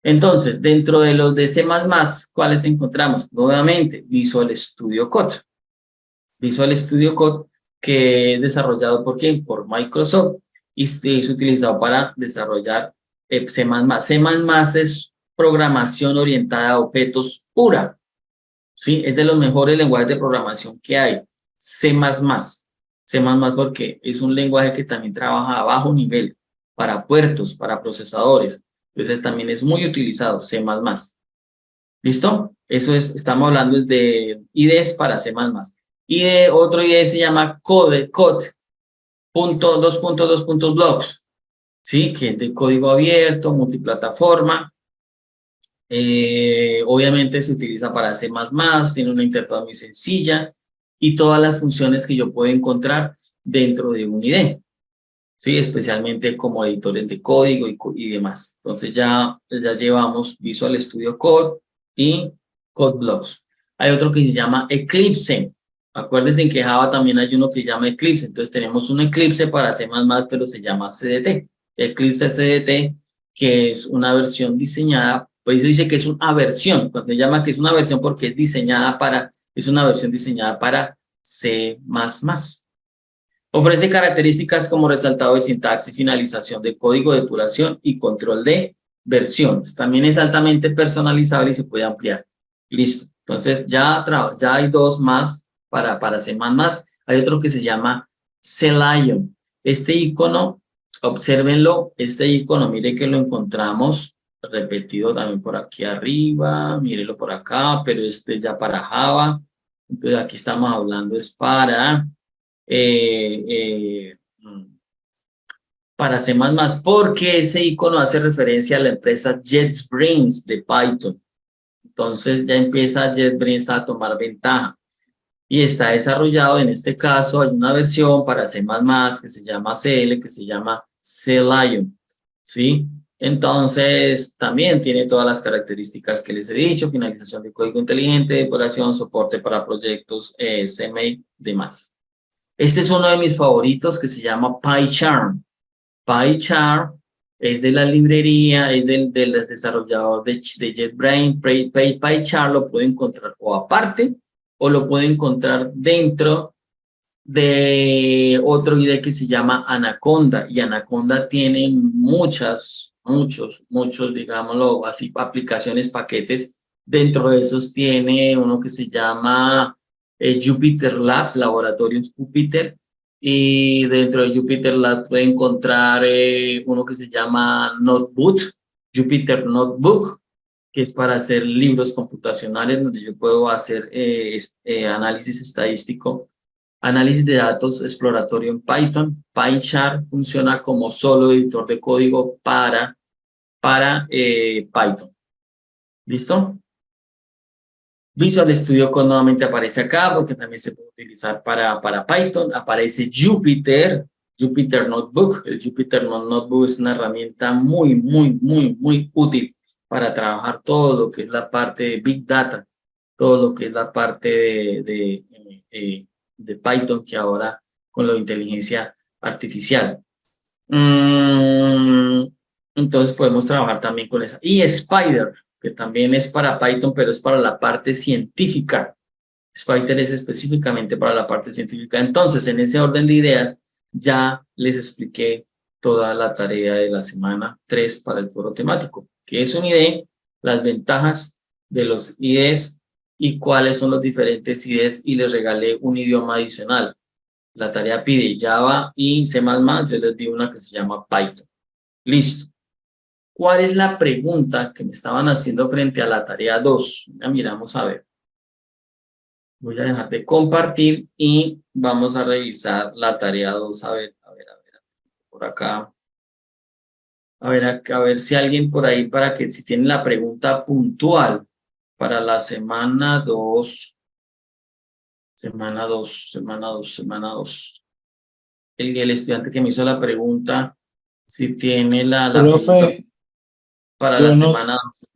Entonces, dentro de los de C++, ¿cuáles encontramos? Nuevamente, Visual Studio Code. Visual Studio Code, que es desarrollado ¿por quién? Por Microsoft y es utilizado para desarrollar C++. C++ es programación orientada a objetos pura. ¿Sí? Es de los mejores lenguajes de programación que hay. C++. C++ porque es un lenguaje que también trabaja a bajo nivel para puertos, para procesadores. Entonces también es muy utilizado C++. ¿Listo? Eso es, estamos hablando de IDEs para C++. Y otro IDE se llama Code.2.2.blocks, ¿sí? Que es de código abierto, multiplataforma. Obviamente se utiliza para C++, tiene una interfaz muy sencilla y todas las funciones que yo puedo encontrar dentro de un IDE. ¿sí? Especialmente como editores de código y demás. Entonces ya llevamos Visual Studio Code y CodeBlocks. Hay otro que se llama Eclipse. Acuérdense que en Java también hay uno que se llama Eclipse. Entonces tenemos un Eclipse para C++, pero se llama CDT. Eclipse CDT, que es una versión diseñada, por eso dice que es una versión, cuando se llama que es una versión porque es una versión diseñada para C++. Ofrece características como resaltado de sintaxis, finalización de código, depuración y control de versiones. También es altamente personalizable y se puede ampliar. Listo. Entonces ya hay dos más para C++. Hay otro que se llama Selenium. Este icono, obsérvenlo, este icono, mire que lo encontramos repetido también por aquí arriba, mírelo por acá, pero este ya para Java. Entonces aquí estamos hablando es para C++, porque ese icono hace referencia a la empresa JetBrains de Python. Entonces ya empieza JetBrains a tomar ventaja y está desarrollado, en este caso hay una versión para C++ que se llama CL, que se llama Selenium, ¿sí? Entonces también tiene todas las características que les he dicho: finalización de código inteligente, depuración, soporte para proyectos, CMake, demás. Este es uno de mis favoritos que se llama PyCharm. PyCharm es de la librería, es del desarrollador de JetBrains. PyCharm lo puede encontrar o aparte o lo puede encontrar dentro de otro IDE que se llama Anaconda. Y Anaconda tiene muchos, digámoslo así, aplicaciones, paquetes. Dentro de esos tiene uno que se llama Jupyter Labs, Laboratorios Jupyter, y dentro de Jupyter Labs puede encontrar uno que se llama Notebook, Jupyter Notebook, que es para hacer libros computacionales donde yo puedo hacer análisis estadístico, análisis de datos exploratorio en Python. PyCharm funciona como solo editor de código para Python. ¿Listo? Visual Studio Code nuevamente aparece acá porque también se puede utilizar para Python. Aparece Jupyter Notebook. El Jupyter Notebook es una herramienta muy útil para trabajar todo lo que es la parte de Big Data, todo lo que es la parte de Python, que ahora con la inteligencia artificial. Entonces podemos trabajar también con esa. Y Spider, que también es para Python, pero es para la parte científica. Spider es específicamente para la parte científica. Entonces, en ese orden de ideas, ya les expliqué toda la tarea de la semana 3 para el foro temático, que es un IDE, las ventajas de los IDEs y cuáles son los diferentes IDEs, y les regalé un idioma adicional. La tarea pide Java y C++, yo les di una que se llama Python. Listo. ¿Cuál es la pregunta que me estaban haciendo frente a la tarea 2? Ya miramos a ver. Voy a dejar de compartir y vamos a revisar la tarea 2. A ver, por acá. A ver si alguien por ahí, para que si tienen la pregunta puntual para la semana 2. Semana 2. El estudiante que me hizo la pregunta, si tiene la pregunta Profe, para la semana 2.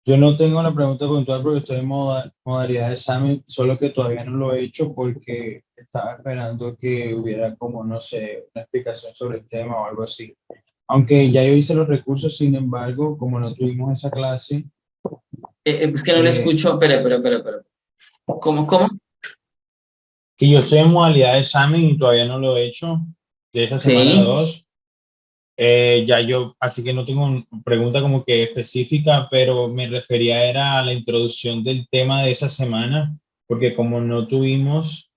yo no tengo una pregunta puntual porque estoy en modalidad de examen, solo que todavía no lo he hecho porque estaba esperando que hubiera como, no sé, una explicación sobre el tema o algo así. Aunque ya yo hice los recursos, sin embargo, como no tuvimos esa clase. Es que no le escucho, pero. ¿Cómo? Que yo estoy en modalidad de examen y todavía no lo he hecho de esa semana Sí. 2. Ya yo, así que no tengo una pregunta como que específica, pero me refería era a la introducción del tema de esa semana, porque como no tuvimos,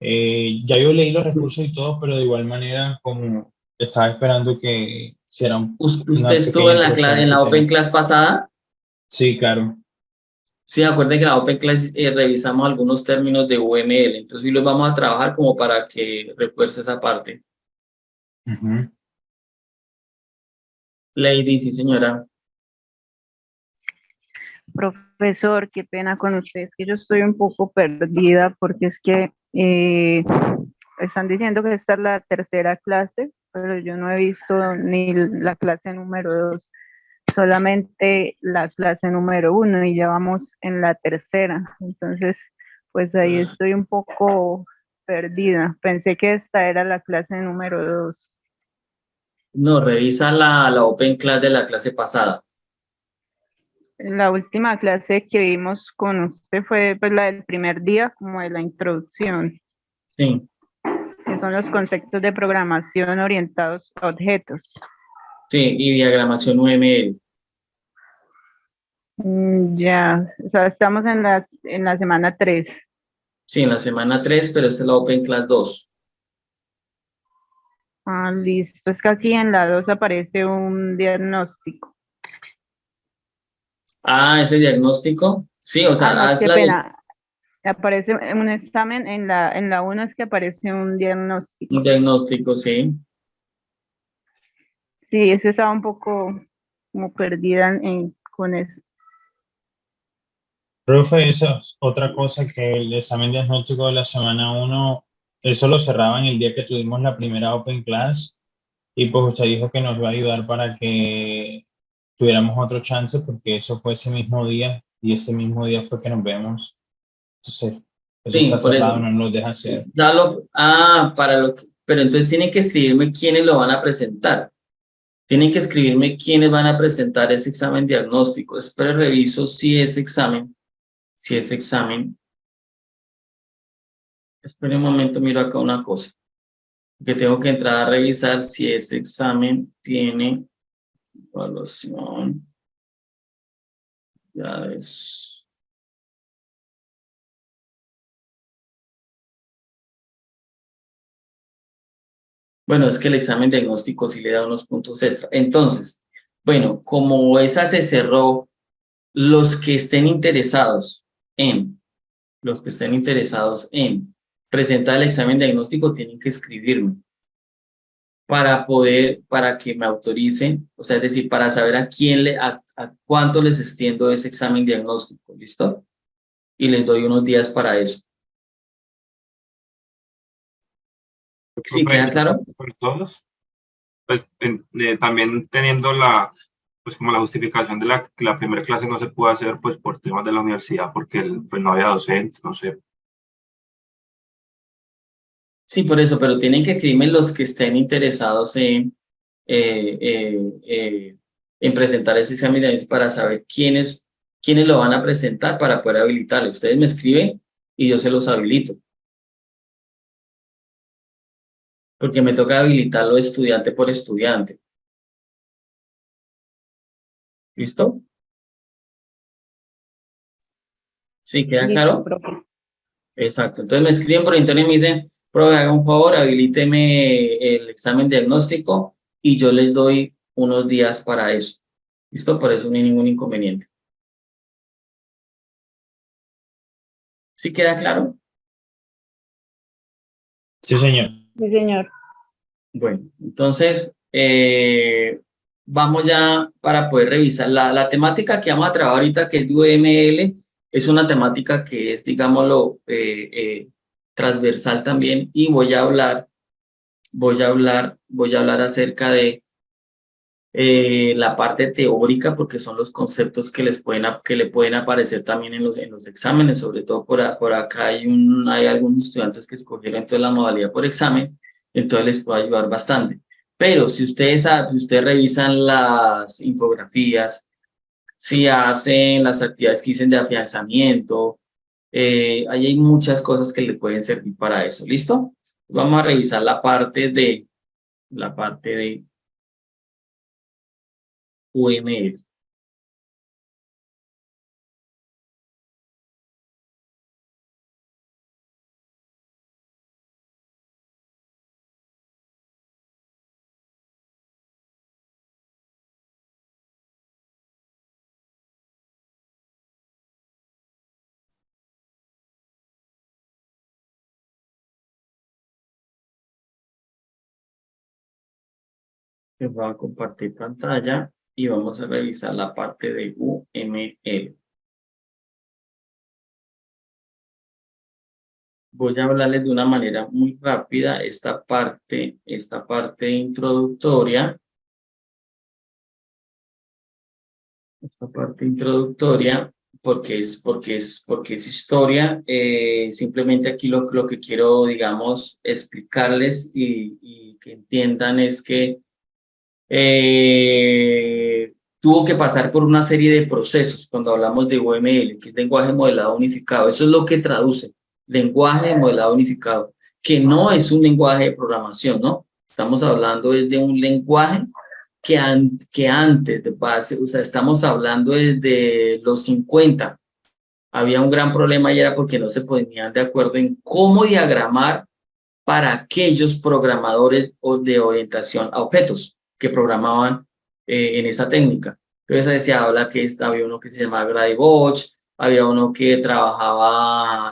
ya yo leí los recursos y todo, pero de igual manera como estaba esperando que hiciera ¿Usted una estuvo pequeña en introducción a en ese la Open tema. Class pasada? Sí, claro. Sí, acuérdense que en la Open Class revisamos algunos términos de UML, entonces sí los vamos a trabajar como para que refuerce esa parte. Ujú. Lady, sí señora. Profesor, qué pena con usted, es que yo estoy un poco perdida porque es que están diciendo que esta es la tercera clase, pero yo no he visto ni la clase número 2, solamente la clase número 1 y ya vamos en la tercera. Entonces, pues ahí estoy un poco perdida. Pensé que esta era la clase número 2. No, revisa la Open Class de la clase pasada. La última clase que vimos con usted fue pues, la del primer día, como de la introducción, Sí, que son los conceptos de programación orientados a objetos. sí, y diagramación UML. Ya, o sea, estamos en la semana 3. Sí, en la semana 3, pero esta es la Open Class 2. Ah, listo. Es que aquí en la 2 aparece un diagnóstico. Ah, ese diagnóstico. Sí, o Ah, sea, no, haz qué la de pena. Aparece un examen, en la 1 es que aparece un un diagnóstico. diagnóstico, sí. Sí, es que estaba un poco como perdida con eso. Profe, esa es otra cosa que el examen diagnóstico de la semana 1, eso lo cerraban el día que tuvimos la primera Open Class y pues usted dijo que nos iba a ayudar para que tuviéramos otro chance porque eso fue ese mismo día y ese mismo día fue que nos vemos. Entonces, eso Sí, está por eso. cerrado, no nos deja hacer. Para lo que, pero entonces tienen que escribirme quiénes lo van a presentar. Tienen que escribirme quiénes van a presentar ese examen diagnóstico. Espero reviso si es examen. Espere un momento, miro acá una cosa. Que tengo que entrar a revisar si ese examen tiene evaluación. Ya es. Bueno, es que el examen diagnóstico sí le da unos puntos extra. Entonces, bueno, como esa se cerró, los que estén interesados en, los que estén interesados en presentar el examen diagnóstico tienen que escribirme para que me autoricen, o sea, es decir, para saber a cuánto les extiendo ese examen diagnóstico, ¿listo? Y les doy unos días para eso. ¿Sí Profe, queda ya claro? por todos, pues también teniendo pues como la justificación de que la primera clase no se pudo hacer pues por temas de la universidad, porque pues no había docente, no sé. Sí, por eso, pero tienen que escribirme los que estén interesados eh, eh, eh, en presentar ese examen diagnóstico para saber quiénes lo van a presentar para poder habilitarlo. Ustedes me escriben y yo se los habilito. Porque me toca habilitarlo estudiante por estudiante. ¿Listo? ¿Sí queda Listo, claro? profe. Exacto. Entonces me escriben por internet y me dicen, profe, haga un favor, habilíteme el examen diagnóstico y yo les doy unos días para eso. ¿Listo? Por eso no hay ningún inconveniente. ¿Sí queda claro? Sí, señor. Sí, señor. Bueno, entonces vamos ya para poder revisar. La temática que vamos a trabajar ahorita, que es de UML, es una temática que es, digámoslo, transversal también y voy a hablar acerca de la parte teórica, porque son los conceptos que que le pueden aparecer también en los exámenes, sobre todo por acá hay algunos estudiantes que escogieron entonces la modalidad por examen, entonces les puede ayudar bastante. Pero si ustedes revisan las infografías, si hacen las actividades que dicen de afianzamiento, ahí hay muchas cosas que le pueden servir para eso. ¿Listo? Vamos a revisar la parte de UML. Les voy a compartir pantalla y vamos a revisar la parte de UML. voy a hablarles de una manera muy rápida esta parte introductoria. Esta parte introductoria, porque es historia. Simplemente aquí lo que quiero, digamos, explicarles y que entiendan es que tuvo que pasar por una serie de procesos cuando hablamos de UML, que es lenguaje modelado unificado. Eso es lo que traduce, lenguaje modelado unificado, que no es un lenguaje de programación, ¿no? Estamos hablando de un lenguaje que antes de base, o sea, estamos hablando desde los 50, había un gran problema y era porque no se ponían de acuerdo en cómo diagramar para aquellos programadores de orientación a objetos que programaban en esa técnica. Entonces se habla que había uno que se llamaba Grady Boch, había uno que trabajaba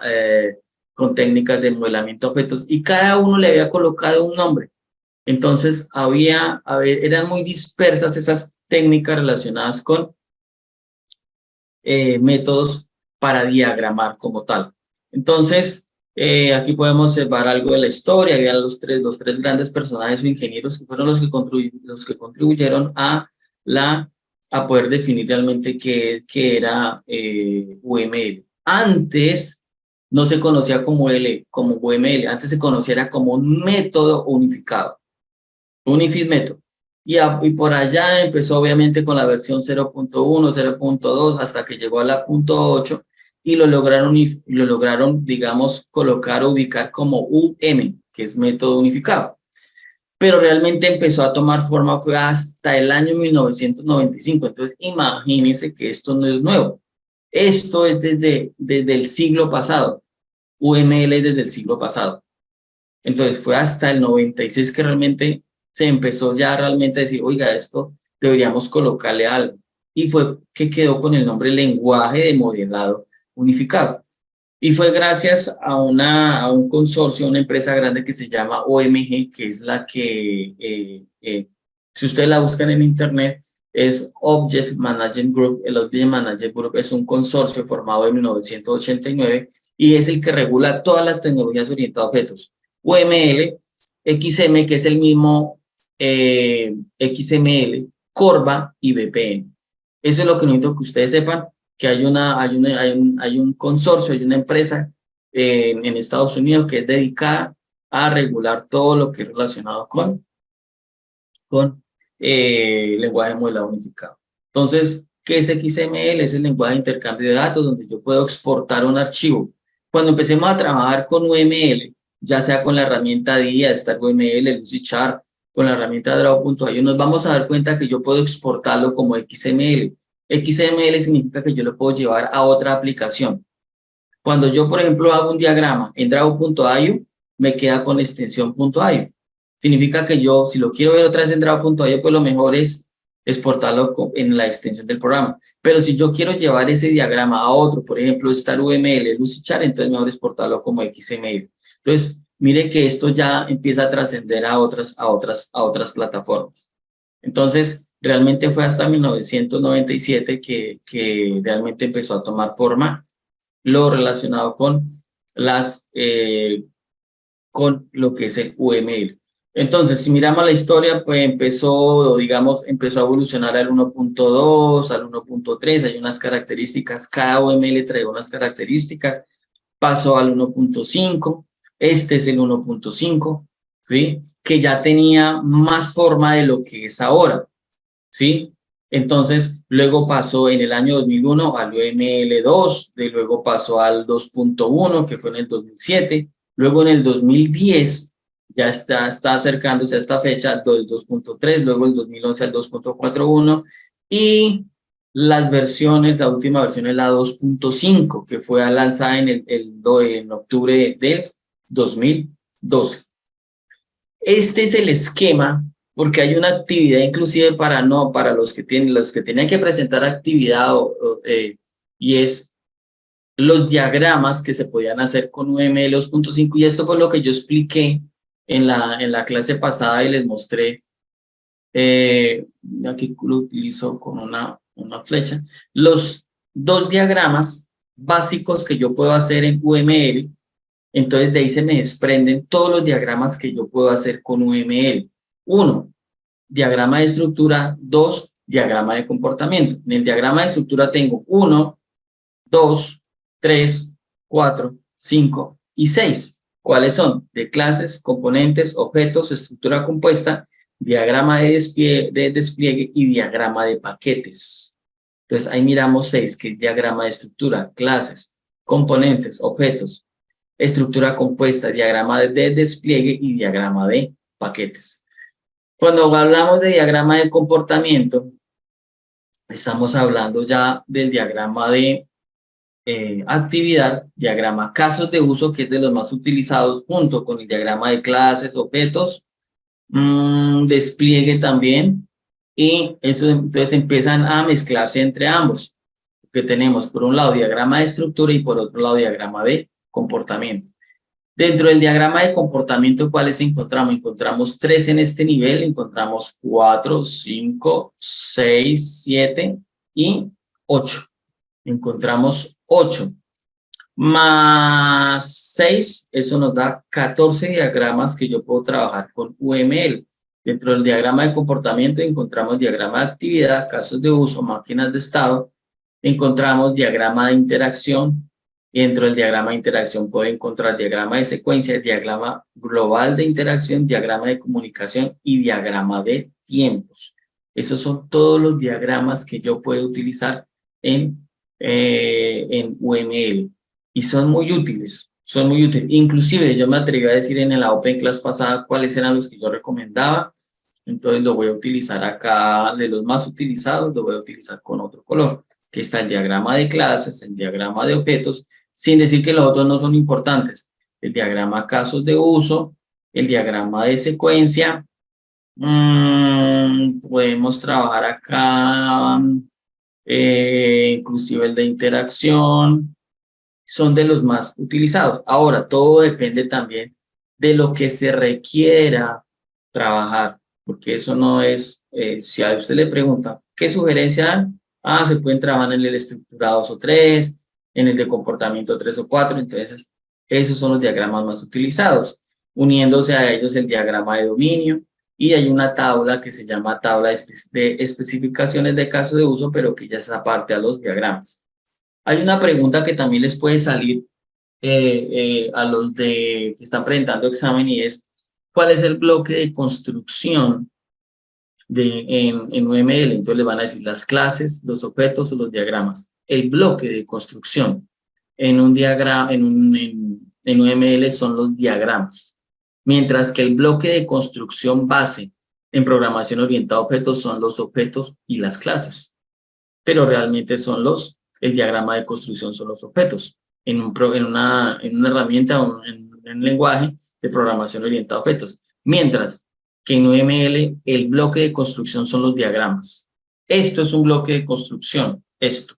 con técnicas de modelamiento de objetos y cada uno le había colocado un nombre. Entonces eran muy dispersas esas técnicas relacionadas con métodos para diagramar como tal. Entonces, aquí podemos observar algo de la historia. Había los tres grandes personajes o ingenieros que fueron los que contribuyeron a poder definir realmente qué era UML. Antes no se conocía como UML, antes se conocía como un método unificado. Unified Method. Y por allá empezó obviamente con la versión 0.1, 0.2, hasta que llegó a la 0.8 y lo lograron, digamos, colocar o ubicar como UM, que es método unificado. Pero realmente empezó a tomar forma fue hasta el año 1995. Entonces, imagínense que esto no es nuevo. Esto es desde el siglo pasado. UML es desde el siglo pasado. Entonces, fue hasta el 96 que realmente se empezó ya realmente a decir, oiga, esto deberíamos colocarle algo. Y fue que quedó con el nombre lenguaje de modelado unificado. Y fue gracias a un consorcio, una empresa grande que se llama OMG, que es la que, si ustedes la buscan en internet, es Object Management Group. El Object Management Group es un consorcio formado en 1989 y es el que regula todas las tecnologías orientadas a objetos. UML, XM, que es el mismo XML, Corba y VPN. Eso es lo que necesito que ustedes sepan, que hay un consorcio, hay una empresa en Estados Unidos que es dedicada a regular todo lo que es relacionado con lenguaje modelado unificado. Entonces, ¿qué es XML? Es el lenguaje de intercambio de datos donde yo puedo exportar un archivo. Cuando empecemos a trabajar con UML, ya sea con la herramienta DIA, StarUML, Lucidchart, con la herramienta Draw.io, nos vamos a dar cuenta que yo puedo exportarlo como XML. XML significa que yo lo puedo llevar a otra aplicación. Cuando yo, por ejemplo, hago un diagrama en Draw.io, me queda con extensión .io. Significa que yo, si lo quiero ver otra vez en Draw.io, pues lo mejor es exportarlo en la extensión del programa. Pero si yo quiero llevar ese diagrama a otro, por ejemplo, StarUML, Lucidchart, entonces mejor exportarlo como XML. Entonces, mire que esto ya empieza a trascender a otras plataformas. Entonces, realmente fue hasta 1997 que realmente empezó a tomar forma lo relacionado con con lo que es el UML. Entonces, si miramos la historia, pues empezó a evolucionar al 1.2, al 1.3, hay unas características, cada UML trae unas características, pasó al 1.5, este es el 1.5, ¿sí? Que ya tenía más forma de lo que es ahora, ¿sí? Entonces, luego pasó en el año 2001 al UML2, luego pasó al 2.1, que fue en el 2007, luego en el 2010, ya está acercándose a esta fecha, del 2.3, luego el 2011 al 2.41, y las versiones, la última versión es la 2.5, que fue lanzada en octubre del 2012. Este es el esquema, porque hay una actividad inclusive para los que tenían que presentar actividad y es los diagramas que se podían hacer con UML 2.5, y esto fue lo que yo expliqué en la clase pasada y les mostré. Aquí lo utilizo con una flecha. Los dos diagramas básicos que yo puedo hacer en UML Entonces de ahí se me desprenden todos los diagramas que yo puedo hacer con UML. 1, diagrama de estructura. 2, diagrama de comportamiento. En el diagrama de estructura tengo 1, 2, 3, 4, 5 y 6. ¿Cuáles son? De clases, componentes, objetos, estructura compuesta, diagrama de despliegue y diagrama de paquetes. Entonces ahí miramos 6, que es diagrama de estructura, clases, componentes, objetos, estructura compuesta, diagrama de despliegue y diagrama de paquetes. Cuando hablamos de diagrama de comportamiento, estamos hablando ya del diagrama de actividad, diagrama casos de uso, que es de los más utilizados, junto con el diagrama de clases, objetos, despliegue también, y eso entonces empiezan a mezclarse entre ambos, que tenemos por un lado diagrama de estructura y por otro lado diagrama de comportamiento. Dentro del diagrama de comportamiento, ¿cuáles encontramos? Encontramos 3 en este nivel, encontramos 4, 5, 6, 7 y 8. Encontramos 8 más 6, eso nos da 14 diagramas que yo puedo trabajar con UML. Dentro del diagrama de comportamiento encontramos diagrama de actividad, casos de uso, máquinas de estado, encontramos diagrama de interacción, y dentro del diagrama de interacción puedo encontrar diagrama de secuencia, diagrama global de interacción, diagrama de comunicación y diagrama de tiempos. Esos son todos los diagramas que yo puedo utilizar en UML, y son muy útiles, Inclusive yo me atreví a decir en la Open Class pasada cuáles eran los que yo recomendaba, entonces lo voy a utilizar acá. De los más utilizados lo voy a utilizar con otro color, que está el diagrama de clases, el diagrama de objetos, sin decir que los otros no son importantes, el diagrama casos de uso, el diagrama de secuencia, podemos trabajar acá, inclusive el de interacción, son de los más utilizados. Ahora, todo depende también de lo que se requiera trabajar, porque eso no es, si a usted le pregunta, ¿qué sugerencia dan? Se pueden trabajar en el estructurado 2 o 3, en el de comportamiento 3 o 4, entonces esos son los diagramas más utilizados, uniéndose a ellos el diagrama de dominio, y hay una tabla que se llama tabla de especificaciones de caso de uso, pero que ya es aparte a los diagramas. Hay una pregunta que también les puede salir a los que están presentando examen, y es, ¿cuál es el bloque de construcción en UML? Entonces les van a decir las clases, los objetos o los diagramas. El bloque de construcción en un diagrama, en UML son los diagramas, mientras que el bloque de construcción base en programación orientada a objetos son los objetos y las clases, pero realmente son el diagrama de construcción son los objetos en una herramienta o en un lenguaje de programación orientada a objetos, mientras que en UML el bloque de construcción son los diagramas. Esto es un bloque de construcción, esto,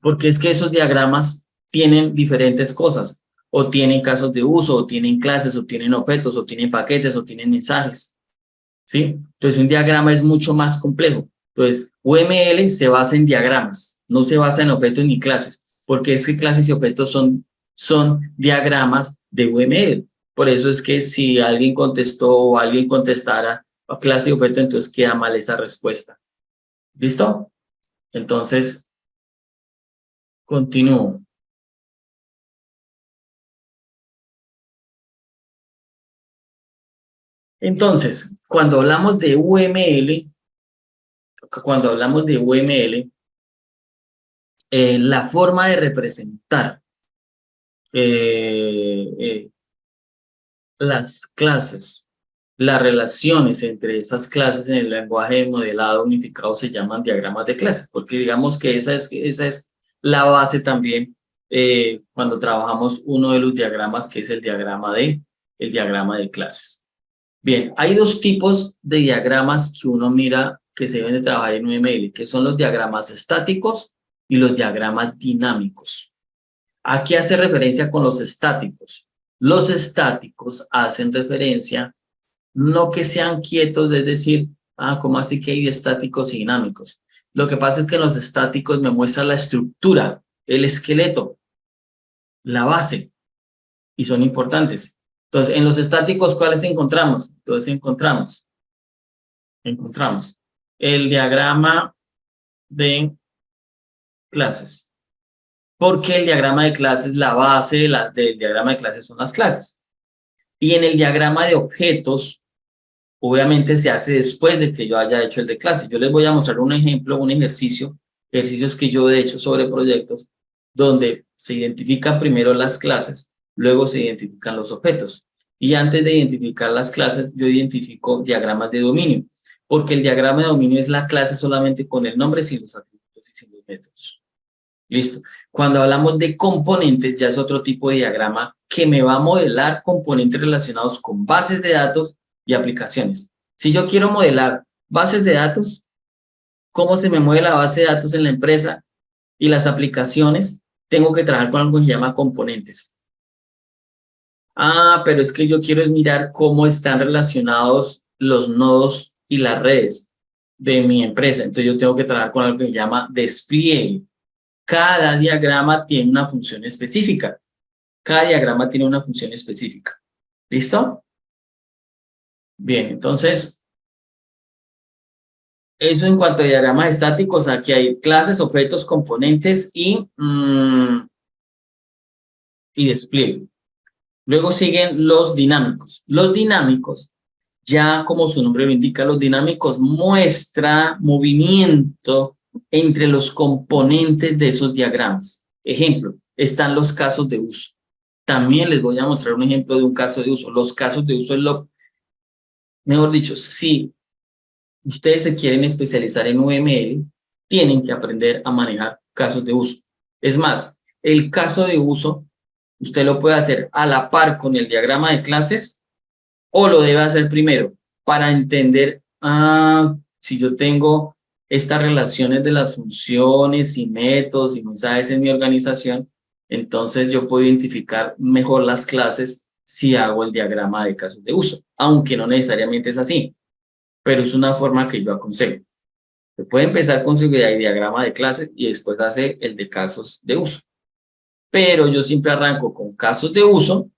porque es que esos diagramas tienen diferentes cosas, o tienen casos de uso, o tienen clases, o tienen objetos, o tienen paquetes, o tienen mensajes, ¿sí? Entonces un diagrama es mucho más complejo. Entonces UML se basa en diagramas, no se basa en objetos ni clases, porque es que clases y objetos son diagramas de UML. Por eso es que si alguien contestó o alguien contestara a clase y objeto, entonces queda mal esa respuesta. ¿Listo? Entonces, continúo. Entonces, cuando hablamos de UML, la forma de representar las clases, las relaciones entre esas clases en el lenguaje de modelado unificado se llaman diagramas de clases, porque digamos que esa es la base también cuando trabajamos uno de los diagramas, que es el diagrama de clases. Bien, hay dos tipos de diagramas que uno mira que se deben de trabajar en UML, que son los diagramas estáticos y los diagramas dinámicos. Aquí hace referencia con los estáticos. Los estáticos hacen referencia, no que sean quietos, es decir, ¿cómo así que hay estáticos y dinámicos? Lo que pasa es que en los estáticos me muestra la estructura, el esqueleto, la base, y son importantes. Entonces, en los estáticos, ¿cuáles encontramos? Entonces, encontramos el diagrama de clases. Porque el diagrama de clases, la base del diagrama de clases son las clases. Y en el diagrama de objetos, obviamente se hace después de que yo haya hecho el de clases. Yo les voy a mostrar un ejemplo, un ejercicios que yo he hecho sobre proyectos, donde se identifican primero las clases, luego se identifican los objetos. Y antes de identificar las clases, yo identifico diagramas de dominio, porque el diagrama de dominio es la clase solamente con el nombre, sin los atributos y sin los métodos. Listo. Cuando hablamos de componentes, ya es otro tipo de diagrama que me va a modelar componentes relacionados con bases de datos y aplicaciones. Si yo quiero modelar bases de datos, cómo se me mueve la base de datos en la empresa y las aplicaciones, tengo que trabajar con algo que se llama componentes. Ah, pero es que yo quiero mirar cómo están relacionados los nodos y las redes de mi empresa. Entonces yo tengo que trabajar con algo que se llama despliegue. Cada diagrama tiene una función específica. Cada diagrama tiene una función específica. ¿Listo? Bien, entonces, eso en cuanto a diagramas estáticos, aquí hay clases, objetos, componentes y despliegue. Luego siguen los dinámicos. Los dinámicos, ya como su nombre lo indica, los dinámicos muestra movimiento entre los componentes de esos diagramas. Ejemplo, están los casos de uso. También les voy a mostrar un ejemplo de un caso de uso. Los casos de uso es mejor dicho, si ustedes se quieren especializar en UML, tienen que aprender a manejar casos de uso. Es más, el caso de uso, usted lo puede hacer a la par con el diagrama de clases o lo debe hacer primero para entender, si yo tengo estas relaciones de las funciones y métodos y mensajes en mi organización, entonces yo puedo identificar mejor las clases si hago el diagrama de casos de uso, aunque no necesariamente es así, pero es una forma que yo aconsejo. Se puede empezar con su diagrama de clases y después hacer el de casos de uso. Pero yo siempre arranco con casos de uso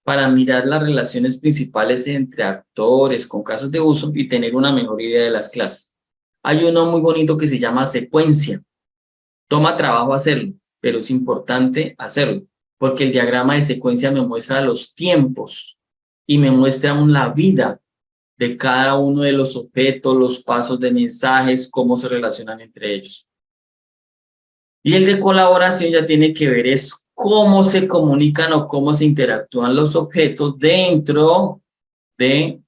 para mirar las relaciones principales entre actores con casos de uso y tener una mejor idea de las clases. Hay uno muy bonito que se llama secuencia. Toma trabajo hacerlo, pero es importante hacerlo, porque el diagrama de secuencia me muestra los tiempos y me muestra aún la vida de cada uno de los objetos, los pasos de mensajes, cómo se relacionan entre ellos. Y el de colaboración ya tiene que ver es cómo se comunican o cómo se interactúan los objetos dentro de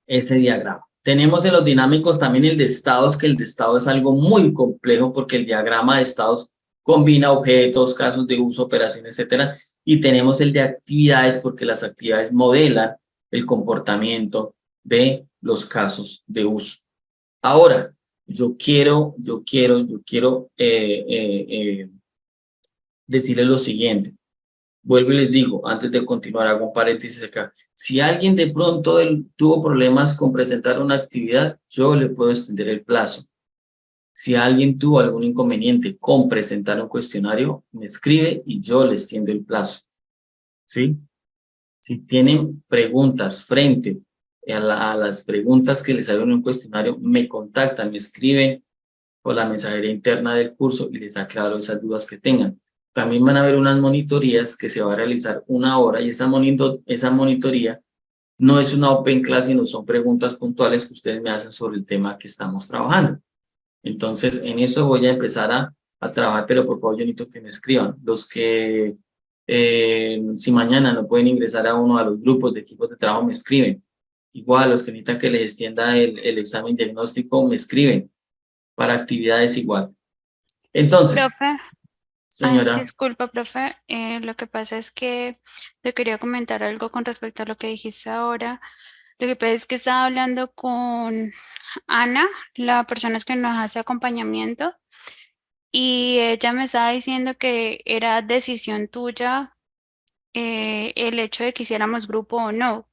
ese diagrama. Tenemos en los dinámicos también el de estados, que el de estado es algo muy complejo porque el diagrama de estados combina objetos, casos de uso, operaciones, etcétera. Y tenemos el de actividades porque las actividades modelan el comportamiento de los casos de uso. Ahora, yo quiero decirles lo siguiente. Vuelvo y les digo, antes de continuar, hago un paréntesis acá. Si alguien de pronto tuvo problemas con presentar una actividad, yo le puedo extender el plazo. Si alguien tuvo algún inconveniente con presentar un cuestionario, me escribe y yo le extiendo el plazo. ¿Sí? Si tienen preguntas frente a las preguntas que les hago en un cuestionario, me contactan, me escriben por la mensajería interna del curso y les aclaro esas dudas que tengan. También van a haber unas monitorías que se va a realizar 1 hora y esa monitoría no es una open class, sino son preguntas puntuales que ustedes me hacen sobre el tema que estamos trabajando. Entonces, en eso voy a empezar a trabajar, pero por favor yo necesito que me escriban. Los que, si mañana no pueden ingresar a uno de los grupos de equipos de trabajo, me escriben. Igual, los que necesitan que les extienda el examen diagnóstico, me escriben. Para actividades igual. Entonces, Profe, señora, disculpa, profe, lo que pasa es que te quería comentar algo con respecto a lo que dijiste ahora. Lo que pasa es que estaba hablando con Ana, la persona que nos hace acompañamiento, y ella me estaba diciendo que era decisión tuya el hecho de que hiciéramos grupo o no,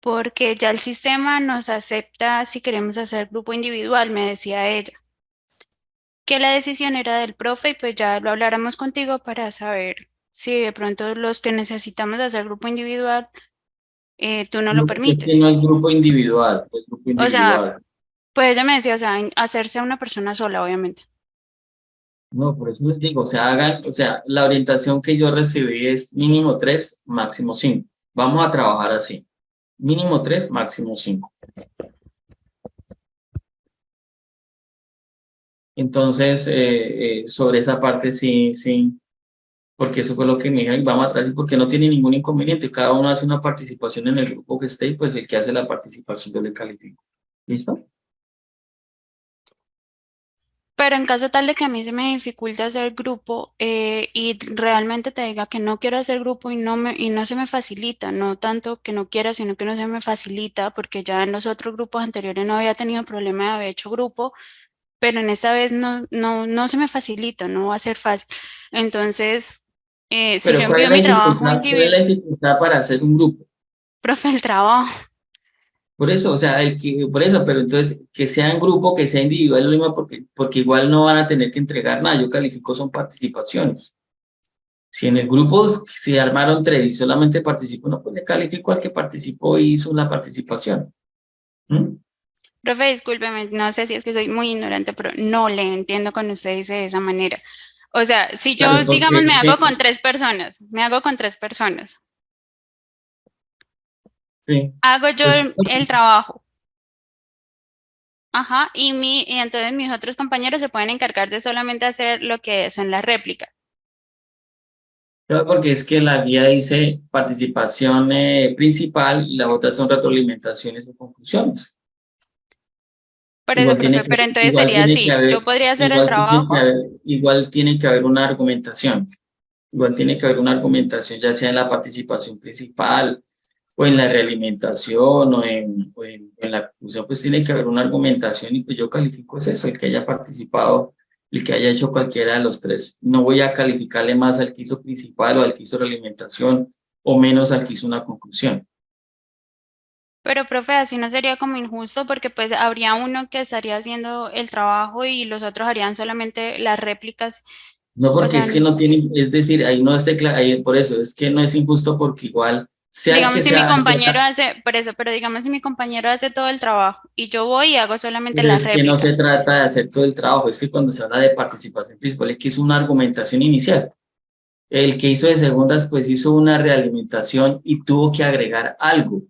porque ya el sistema nos acepta si queremos hacer grupo individual, me decía ella. Que la decisión era del profe y pues ya lo habláramos contigo para saber si de pronto los que necesitamos hacer grupo individual, tú no lo No, porque es que permites. no es grupo individual, es grupo O sea, individual. pues ella me decía, o sea, hacerse a una persona sola, obviamente. No, por eso les digo, o sea, o sea, la orientación que yo recibí es mínimo 3, máximo 5. Vamos a trabajar así. Mínimo 3, máximo 5. Entonces, sobre esa parte sí, sí, porque eso fue lo que me dijeron, vamos atrás y porque no tiene ningún inconveniente. Cada uno hace una participación en el grupo que esté y pues el que hace la participación yo le califico. ¿Listo? Pero en caso tal de que a mí se me dificulte hacer grupo y realmente te diga que no quiero hacer grupo y no se me facilita, no tanto que no quiera, sino que no se me facilita, porque ya en los otros grupos anteriores no había tenido problema de haber hecho grupo, pero en esta vez no se me facilita, no va a ser fácil. Entonces, si yo Pero ¿cuál es envío la mi trabajo dificultad? ¿Cuál es la individual, dificultad para hacer un grupo? profe, el trabajo. Por eso, o sea, por eso, pero entonces que sea en grupo, que sea individual, es lo mismo porque igual no van a tener que entregar nada. Yo califico son participaciones. Si en el grupo se armaron 3 y solamente participó uno, pues le califico al que participó y hizo una participación. ¿Mm? Profe, discúlpeme, no sé si es que soy muy ignorante, pero no le entiendo cuando usted dice de esa manera. O sea, si yo, Claro, porque digamos, me es hago que, con 3 personas, me hago con 3 personas, sí, hago yo pues, el trabajo, ajá, y entonces mis otros compañeros se pueden encargar de solamente hacer lo que son las réplicas. claro, porque es que la guía dice participación principal y las otras son retroalimentaciones o conclusiones. Por eso, profe, pero entonces sería así, yo podría hacer el trabajo. igual tiene que haber una argumentación. Igual tiene que haber una argumentación, ya sea en la participación principal o en la realimentación o en la conclusión, pues tiene que haber una argumentación y pues yo califico es eso, el que haya participado, el que haya hecho cualquiera de los 3. No voy a calificarle más al que hizo principal o al que hizo realimentación o menos al que hizo una conclusión. Pero, profe, así no sería como injusto porque pues habría uno que estaría haciendo el trabajo y los otros harían solamente las réplicas. No O porque sea, es que no tiene, es decir, ahí no esté claro, por eso es que no es injusto porque igual, sea el que digamos si mi sea, compañero hace, por eso, pero digamos si mi compañero hace todo el trabajo y yo voy y hago solamente pero las es que no réplicas. se trata de hacer todo el trabajo, es que cuando se habla de participación principal es que hizo una argumentación inicial. El que hizo de segundas, pues hizo una realimentación y tuvo que agregar algo.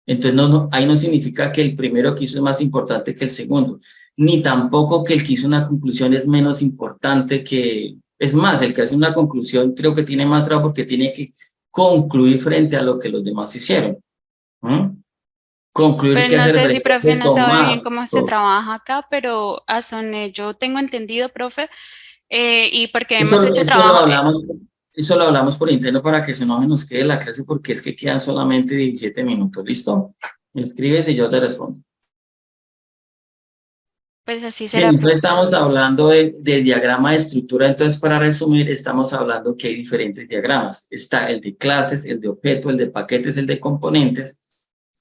Entonces, ahí no significa que el primero que hizo es más importante que el segundo, ni tampoco que el que hizo una conclusión es menos importante que, es más, el que hace una conclusión creo que tiene más trabajo porque tiene que concluir frente a lo que los demás hicieron. ¿Mm? Concluir Pues que no hacer sé si, frente a profe, no sabe bien tomar. cómo se trabaja acá, pero hasta donde yo tengo entendido, profe, y porque hemos Eso, hecho eso lo trabajo, hablamos, eso lo hablamos por interno para que no se nos quede la clase porque es que quedan solamente 17 minutos. ¿Listo? Me escribes y yo te respondo. pues así Bien, será, entonces profe. estamos hablando del diagrama de estructura. Entonces, para resumir, estamos hablando que hay diferentes diagramas. Está el de clases, el de objeto, el de paquetes, el de componentes,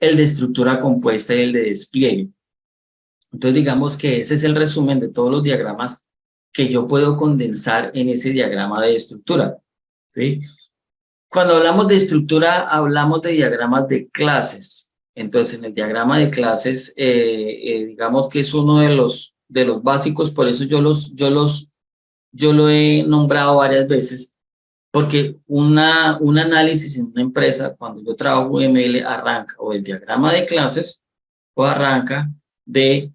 el de estructura compuesta y el de despliegue. Entonces, digamos que ese es el resumen de todos los diagramas que yo puedo condensar en ese diagrama de estructura. ¿Sí? Cuando hablamos de estructura, hablamos de diagramas de clases. Entonces, en el diagrama de clases, digamos que es uno de los básicos, por eso yo lo he nombrado varias veces, porque un análisis en una empresa, cuando yo trabajo ML, arranca o el diagrama de clases o arranca de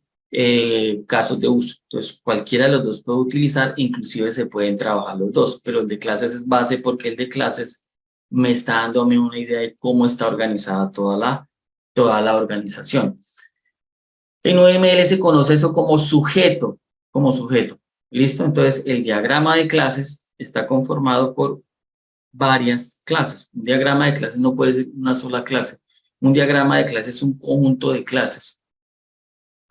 casos de uso. Entonces, cualquiera de los dos puede utilizar, inclusive se pueden trabajar los dos, pero el de clases es base porque el de clases me está dándome una idea de cómo está organizada toda la organización. En UML se conoce eso como sujeto, ¿listo? Entonces, el diagrama de clases está conformado por varias clases. Un diagrama de clases no puede ser una sola clase. Un diagrama de clases es un conjunto de clases.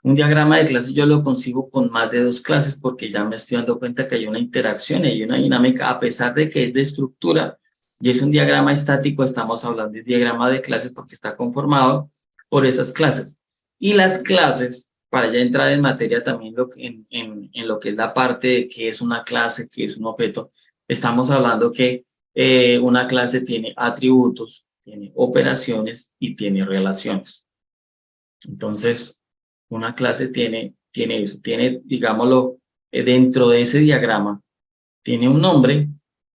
Un diagrama de clases yo lo consigo con más de 2 clases porque ya me estoy dando cuenta que hay una interacción y hay una dinámica, a pesar de que es de estructura y es un diagrama estático, estamos hablando de diagrama de clases porque está conformado por esas clases. Y las clases, para ya entrar en materia también en lo que es la parte de qué es una clase, qué es un objeto, estamos hablando que una clase tiene atributos, tiene operaciones y tiene relaciones. Entonces, una clase tiene eso, tiene, digámoslo, dentro de ese diagrama, tiene un nombre,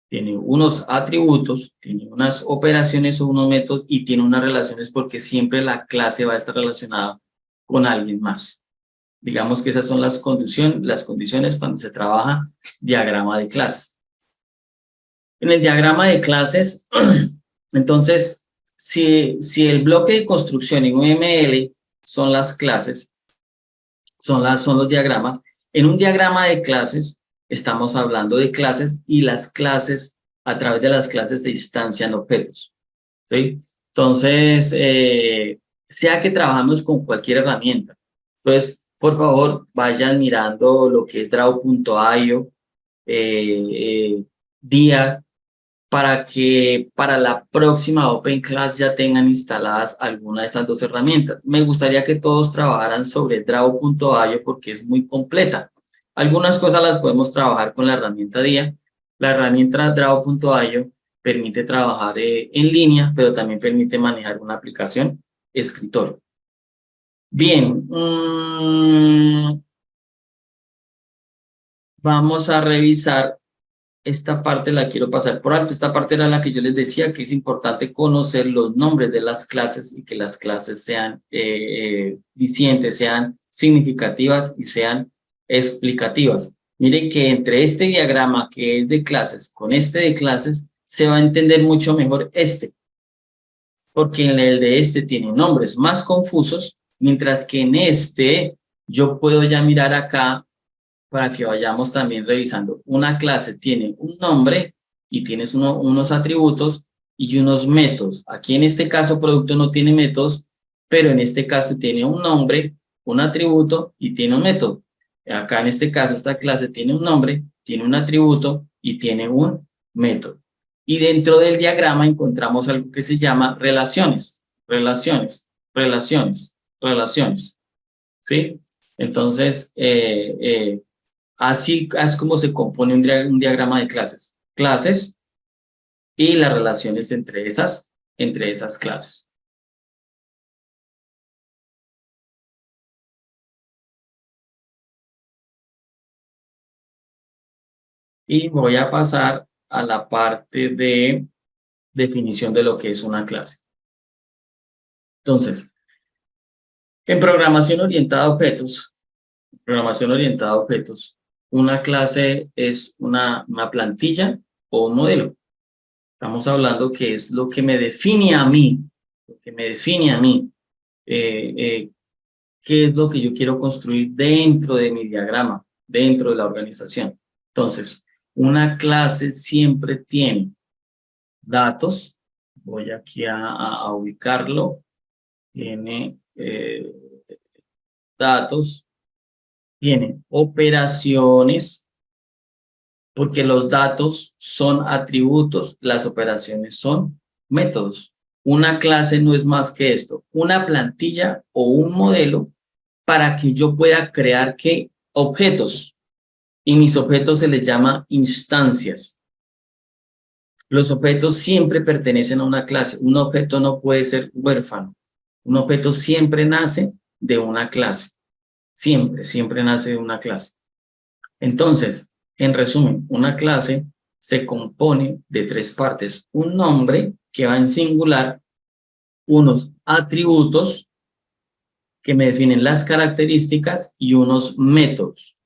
tiene unos atributos, tiene unas operaciones o unos métodos y tiene unas relaciones porque siempre la clase va a estar relacionada con alguien más. Digamos que esas son las condiciones cuando se trabaja diagrama de clases. En el diagrama de clases, entonces, si el bloque de construcción en UML son las clases, son los diagramas, en un diagrama de clases estamos hablando de clases y las clases, a través de las clases se instancian objetos, ¿sí? Entonces, sea que trabajamos con cualquier herramienta, entonces, por favor, vayan mirando lo que es Draw.io, DIA, para que para la próxima Open Class ya tengan instaladas alguna de estas dos herramientas. Me gustaría que todos trabajaran sobre Draw.io porque es muy completa. Algunas cosas las podemos trabajar con la herramienta DIA. La herramienta Draw.io permite trabajar en línea, pero también permite manejar una aplicación escritorio. Bien, vamos a revisar. Esta parte la quiero pasar por alto. Esta parte era la que yo les decía que es importante conocer los nombres de las clases y que las clases sean dicientes, sean significativas y sean explicativas. Miren que entre este diagrama que es de clases con este de clases se va a entender mucho mejor este, porque en el de este tiene nombres más confusos, mientras que en este yo puedo ya mirar acá para que vayamos también revisando. Una clase tiene un nombre y tienes unos atributos y unos métodos. Aquí en este caso producto no tiene métodos, pero en este caso tiene un nombre, un atributo y tiene un método. Acá en este caso esta clase tiene un nombre, tiene un atributo y tiene un método. Y dentro del diagrama encontramos algo que se llama relaciones, relaciones, relaciones, relaciones. ¿Sí? Entonces, así es como se compone un diagrama de clases. Clases y las relaciones entre esas clases. Y voy a pasar a la parte de definición de lo que es una clase. Entonces, en programación orientada a objetos, una clase es una plantilla o un modelo. Estamos hablando que es lo que me define a mí, qué es lo que yo quiero construir dentro de mi diagrama, dentro de la organización. Entonces, una clase siempre tiene datos, voy aquí a ubicarlo, tiene datos, tiene operaciones, porque los datos son atributos, las operaciones son métodos. Una clase no es más que esto, una plantilla o un modelo para que yo pueda crear ¿qué? Objetos. Y mis objetos se les llama instancias. Los objetos siempre pertenecen a una clase. Un objeto no puede ser huérfano. Un objeto siempre nace de una clase. Siempre nace de una clase. Entonces, en resumen, una clase se compone de tres partes. Un nombre que va en singular, unos atributos que me definen las características y unos métodos.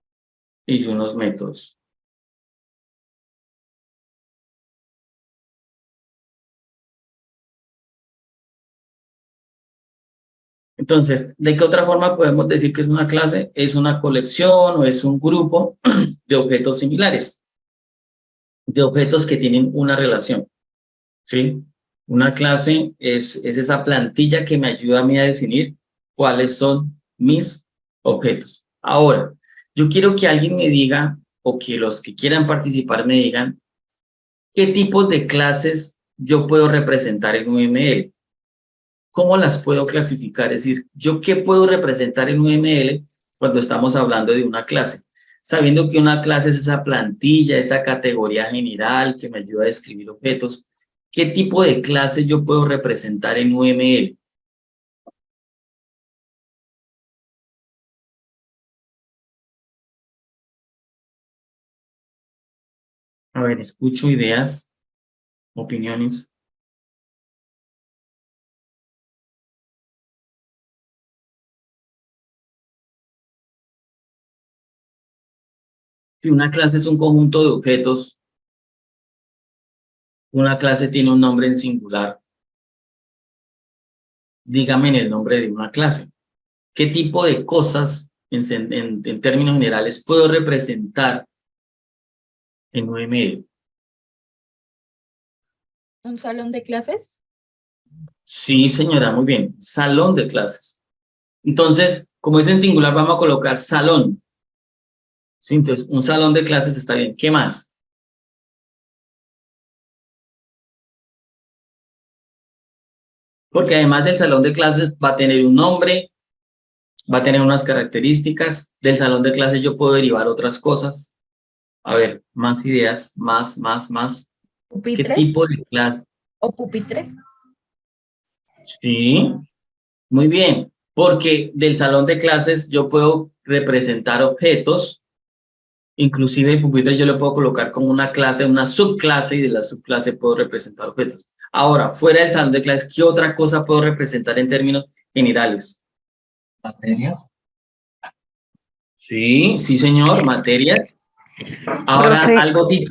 Entonces, ¿de qué otra forma podemos decir que es una clase? Es una colección o es un grupo de objetos similares, de objetos que tienen una relación, ¿sí? Una clase es esa plantilla que me ayuda a mí a definir cuáles son mis objetos. Ahora, yo quiero que alguien me diga, o que los que quieran participar me digan, ¿qué tipos de clases yo puedo representar en UML? ¿Cómo las puedo clasificar? Es decir, ¿yo qué puedo representar en UML cuando estamos hablando de una clase? sabiendo que una clase es esa plantilla, esa categoría general que me ayuda a describir objetos, ¿qué tipo de clases yo puedo representar en UML? A ver, escucho ideas, opiniones. Si una clase es un conjunto de objetos, una clase tiene un nombre en singular. Dígame el nombre de una clase. ¿Qué tipo de cosas, en términos generales, puedo representar en UML? ¿Un salón de clases? Sí, señora, muy bien. Salón de clases. Entonces, como es en singular, vamos a colocar salón. Sí, entonces, un salón de clases está bien. ¿Qué más? Porque además del salón de clases va a tener un nombre, va a tener unas características. Del salón de clases yo puedo derivar otras cosas. A ver, más ideas, más. ¿Qué ¿Pupitres? tipo de clase? ¿O pupitre? Sí, muy bien. Porque del salón de clases yo puedo representar objetos. Inclusive el pupitre yo lo puedo colocar como una clase, una subclase, y de la subclase puedo representar objetos. Ahora, fuera del salón de clases, ¿qué otra cosa puedo representar en términos generales? Materias. Sí, sí, señor, materias. Ahora, Profe,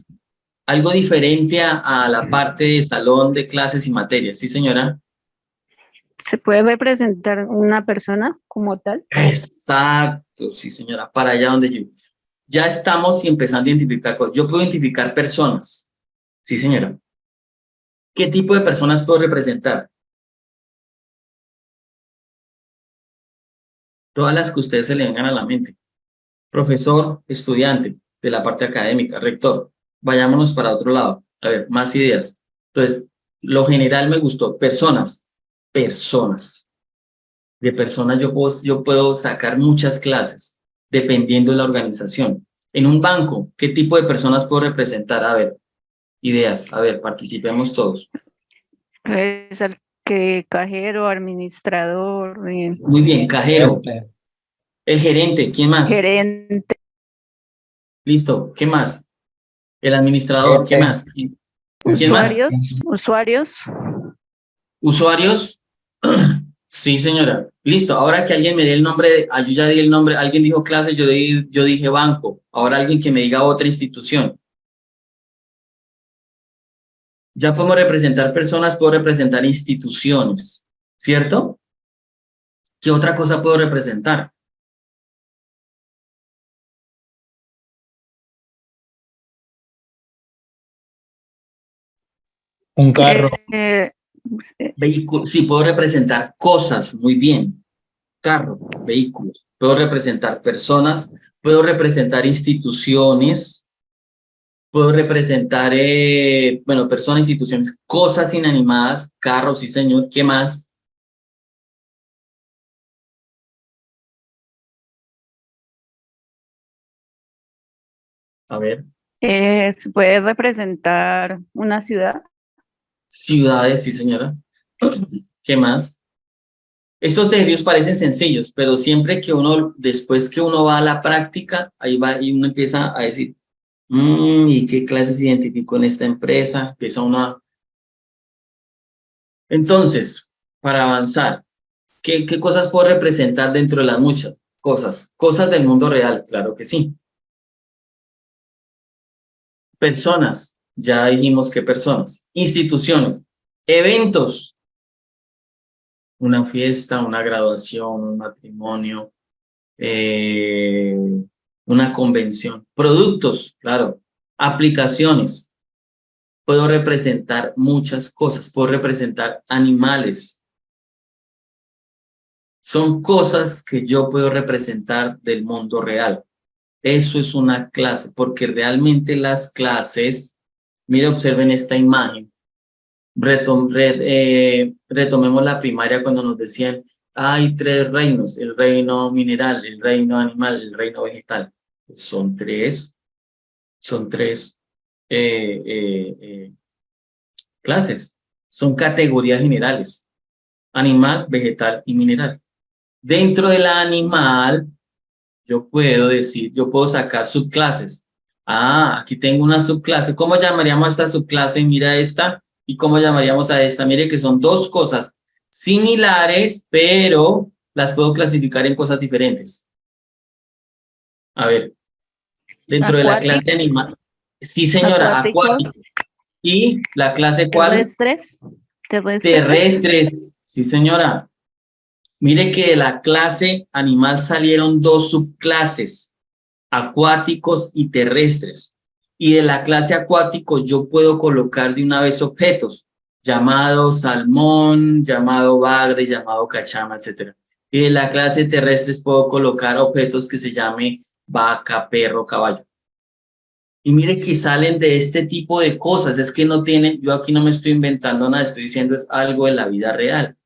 algo diferente a la parte de salón de clases y materias. Sí, señora. ¿se puede representar una persona como tal? Exacto, sí, señora. Para allá donde yo. Ya estamos empezando a identificar cosas. Yo puedo identificar personas. Sí, señora. ¿Qué tipo de personas puedo representar? Todas las que ustedes se le vengan a la mente. Profesor, estudiante, de la parte académica, rector. Vayámonos para otro lado. A ver, más ideas. Entonces, lo general me gustó. Personas. De personas yo puedo sacar muchas clases, dependiendo de la organización. En un banco, ¿qué tipo de personas puedo representar? A ver, ideas. A ver, participemos todos. Es el que cajero, administrador, Muy bien, cajero. Gerente. El gerente, ¿quién más? gerente, Listo, ¿qué más? El administrador, ¿qué Jefe. más? ¿Quién más? usuarios. ¿Usuarios? Sí, señora. Listo, ahora que alguien me dé el nombre, yo ya di el nombre, alguien dijo clase, yo dije banco. Ahora alguien que me diga otra institución. Ya podemos representar personas, puedo representar instituciones, ¿cierto? ¿Qué otra cosa puedo representar? Un carro. Vehículos, sí, puedo representar cosas, muy bien. Carro, vehículos. Puedo representar personas, puedo representar instituciones, puedo representar, bueno, personas, instituciones, cosas inanimadas, carros, sí, señor. ¿Qué más? A ver, Se puede representar una ciudad. ciudades, sí, señora. ¿Qué más? Estos ejercicios parecen sencillos, pero siempre que después que uno va a la práctica, ahí va y uno empieza a decir, ¿y qué clases identifico en esta empresa? Empieza uno a... Entonces, para avanzar, ¿qué cosas puedo representar dentro de las muchas cosas? Cosas del mundo real, claro que sí. Personas, ya dijimos que personas. Instituciones, eventos, una fiesta, una graduación, un matrimonio, una convención. Productos, claro. Aplicaciones. Puedo representar muchas cosas. Puedo representar animales. Son cosas que yo puedo representar del mundo real. Eso es una clase, porque realmente las clases, mire, observen esta imagen. Retomemos la primaria cuando nos decían, hay tres reinos, el reino mineral, el reino animal, el reino vegetal. Son tres clases, son categorías generales, animal, vegetal y mineral. Dentro del animal, yo puedo sacar subclases. Ah, aquí tengo una subclase. ¿Cómo llamaríamos a esta subclase? Mira esta. ¿Y cómo llamaríamos a esta? Mire que son dos cosas similares, pero las puedo clasificar en cosas diferentes. A ver, dentro de la clase animal. Sí, señora, acuático. ¿Y la clase cuál? Terrestres. Terrestres. Sí, señora. Mire que de la clase animal salieron dos subclases, acuáticos y terrestres. Y de la clase acuático yo puedo colocar de una vez objetos, llamado salmón, llamado bagre, llamado cachama, etc. Y de la clase terrestres puedo colocar objetos que se llame vaca, perro, caballo. Y mire que salen de este tipo de cosas, es que no tienen, yo aquí no me estoy inventando nada, estoy diciendo es algo de la vida real.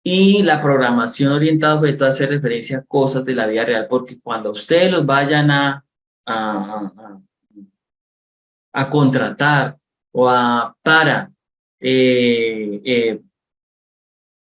Y la programación orientada a objetos hace referencia a cosas de la vida real, porque cuando ustedes los vayan a contratar o para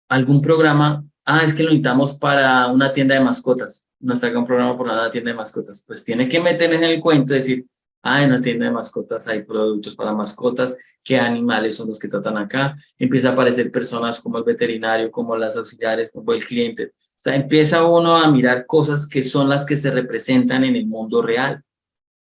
algún programa, es que lo necesitamos para una tienda de mascotas, nos saca un programa por una tienda de mascotas, pues tiene que meterles en el cuento y decir, en una tienda de mascotas hay productos para mascotas, qué animales son los que tratan acá, empieza a aparecer personas como el veterinario, como las auxiliares, como el cliente, o sea, empieza uno a mirar cosas que son las que se representan en el mundo real.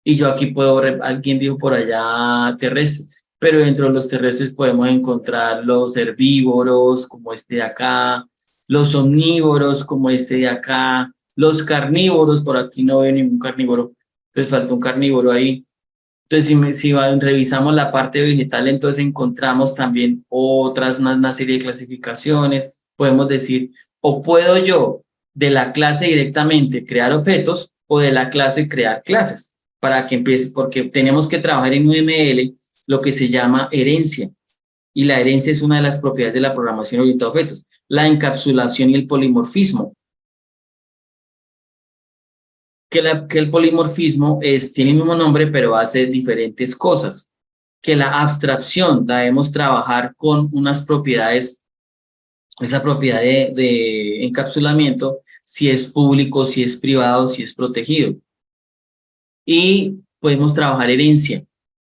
Y yo aquí puedo, alguien dijo por allá terrestres, pero dentro de los terrestres podemos encontrar los herbívoros como este de acá, los omnívoros como este de acá, los carnívoros, por aquí no veo ningún carnívoro, entonces falta un carnívoro ahí. Entonces si revisamos la parte vegetal, entonces encontramos también una serie de clasificaciones, podemos decir, o puedo yo de la clase directamente crear objetos o de la clase crear clases para que empiece, porque tenemos que trabajar en UML lo que se llama herencia. Y la herencia es una de las propiedades de la programación orientada a objetos. La encapsulación y el polimorfismo. Que el polimorfismo tiene el mismo nombre, pero hace diferentes cosas. Que la abstracción debemos trabajar con unas propiedades, esa propiedad de encapsulamiento, si es público, si es privado, si es protegido. Y podemos trabajar herencia.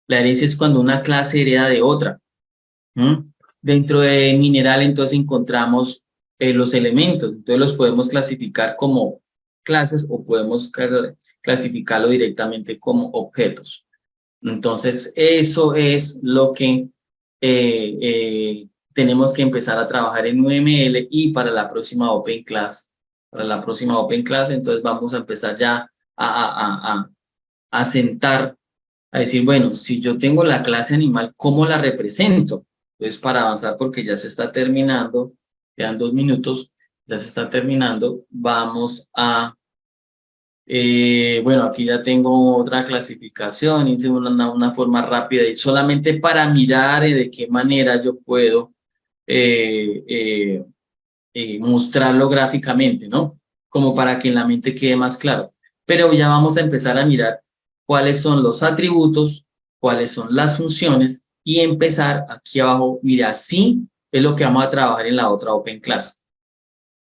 La herencia es cuando una clase hereda de otra. Dentro de mineral, entonces encontramos los elementos. Entonces los podemos clasificar como clases o podemos clasificarlo directamente como objetos. Entonces, eso es lo que tenemos que empezar a trabajar en UML y para la próxima Open Class. Para la próxima Open Class, entonces vamos a empezar ya a sentar, a decir, bueno, si yo tengo la clase animal, ¿cómo la represento? Entonces, para avanzar, porque ya se está terminando, quedan 2 minutos, ya se está terminando, vamos a, bueno, aquí ya tengo otra clasificación, hice una forma rápida, y solamente para mirar de qué manera yo puedo mostrarlo gráficamente, ¿no? Como para que en la mente quede más claro. Pero ya vamos a empezar a mirar cuáles son los atributos, cuáles son las funciones y empezar aquí abajo, mira, así es lo que vamos a trabajar en la otra Open Class.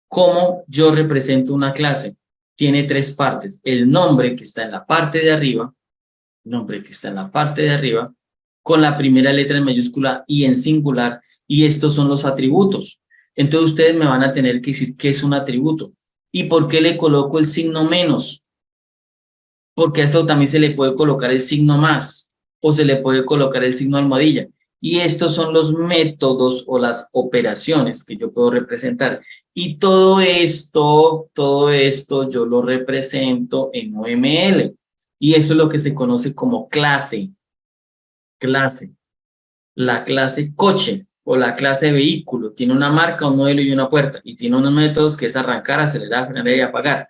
¿Cómo yo represento una clase? Tiene 3 partes. El nombre que está en la parte de arriba, con la primera letra en mayúscula y en singular, y estos son los atributos. Entonces ustedes me van a tener que decir qué es un atributo. ¿Y por qué le coloco el signo menos? Porque a esto también se le puede colocar el signo más o se le puede colocar el signo almohadilla. Y estos son los métodos o las operaciones que yo puedo representar. Y todo esto yo lo represento en UML. Y eso es lo que se conoce como clase. La clase coche o la clase vehículo tiene una marca, un modelo y una puerta. Y tiene unos métodos que es arrancar, acelerar, frenar y apagar.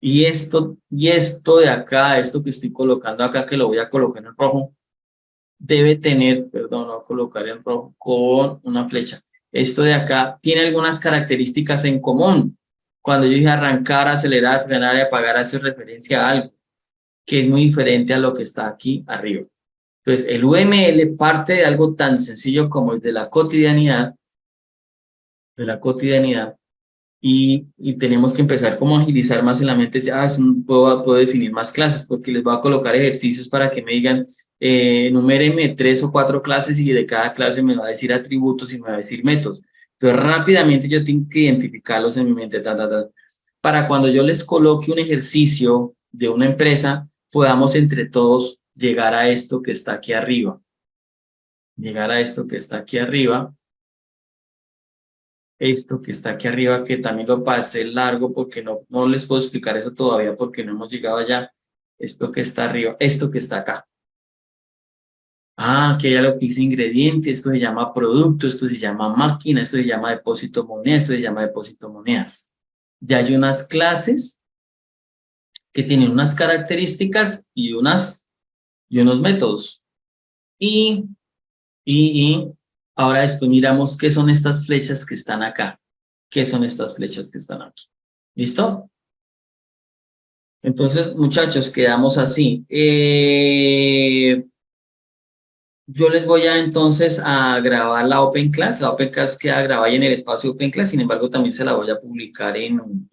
Y esto de acá, esto que estoy colocando acá, que lo voy a colocar en rojo, debe tener, perdón, lo voy a colocar en rojo con una flecha. Esto de acá tiene algunas características en común. Cuando yo dije arrancar, acelerar, frenar y apagar, hace referencia a algo que es muy diferente a lo que está aquí arriba. Entonces, el UML parte de algo tan sencillo como el de la cotidianidad, y tenemos que empezar como a agilizar más en la mente. Puedo definir más clases porque les voy a colocar ejercicios para que me digan, enumérenme 3 o 4 clases y de cada clase me va a decir atributos y me va a decir métodos. Entonces, rápidamente yo tengo que identificarlos en mi mente, para cuando yo les coloque un ejercicio de una empresa, podamos entre todos llegar a esto que está aquí arriba. Llegar a esto que está aquí arriba. Esto que está aquí arriba, que también lo pasé largo porque no les puedo explicar eso todavía porque no hemos llegado allá. Esto que está arriba, esto que está acá. Que ya lo que dice ingrediente, esto se llama producto, esto se llama máquina, esto se llama depósito moneda, esto se llama depósito monedas. Ya hay unas clases que tienen unas características y unos métodos. Y ahora después miramos qué son estas flechas que están acá. ¿Qué son estas flechas que están aquí? ¿Listo? Entonces, muchachos, quedamos así. Yo les voy entonces a grabar la Open Class. La Open Class queda grabada ahí en el espacio Open Class. Sin embargo, también se la voy a publicar en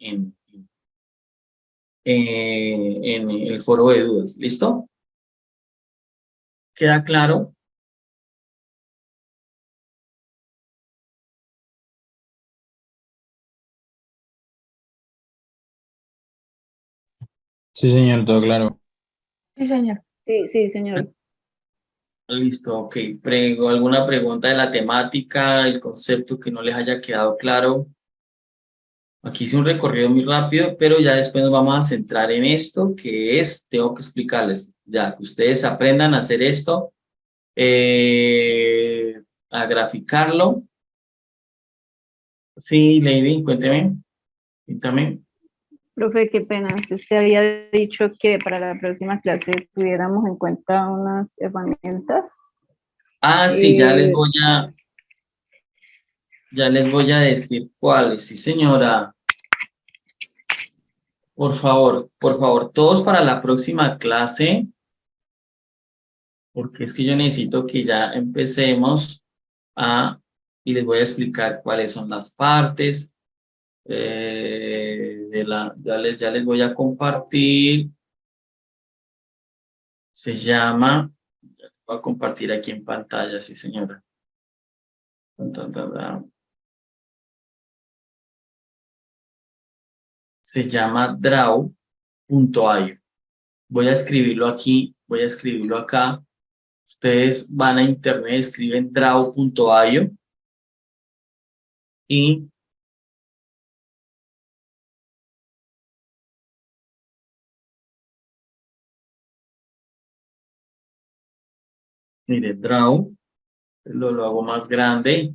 el foro de dudas. ¿Listo? ¿Queda claro? Sí, señor, todo claro. Sí, señor. Sí, señor. Listo, ok. ¿Alguna pregunta de la temática, el concepto que no les haya quedado claro? Aquí hice un recorrido muy rápido, pero ya después nos vamos a centrar en esto, que tengo que explicarles, ya que ustedes aprendan a hacer esto, a graficarlo. Sí, Lady, cuénteme. Profe, qué pena. Usted había dicho que para la próxima clase tuviéramos en cuenta unas herramientas. Sí, ya les voy a decir cuáles. Sí, señora. Por favor, todos para la próxima clase, porque es que yo necesito que ya empecemos y les voy a explicar cuáles son las partes. Ya les voy a compartir. Se llama, voy a compartir aquí en pantalla, sí señora. Se llama draw.io. Voy a escribirlo aquí, voy a escribirlo acá. Ustedes van a internet, escriben draw.io y mire, Draw, lo hago más grande.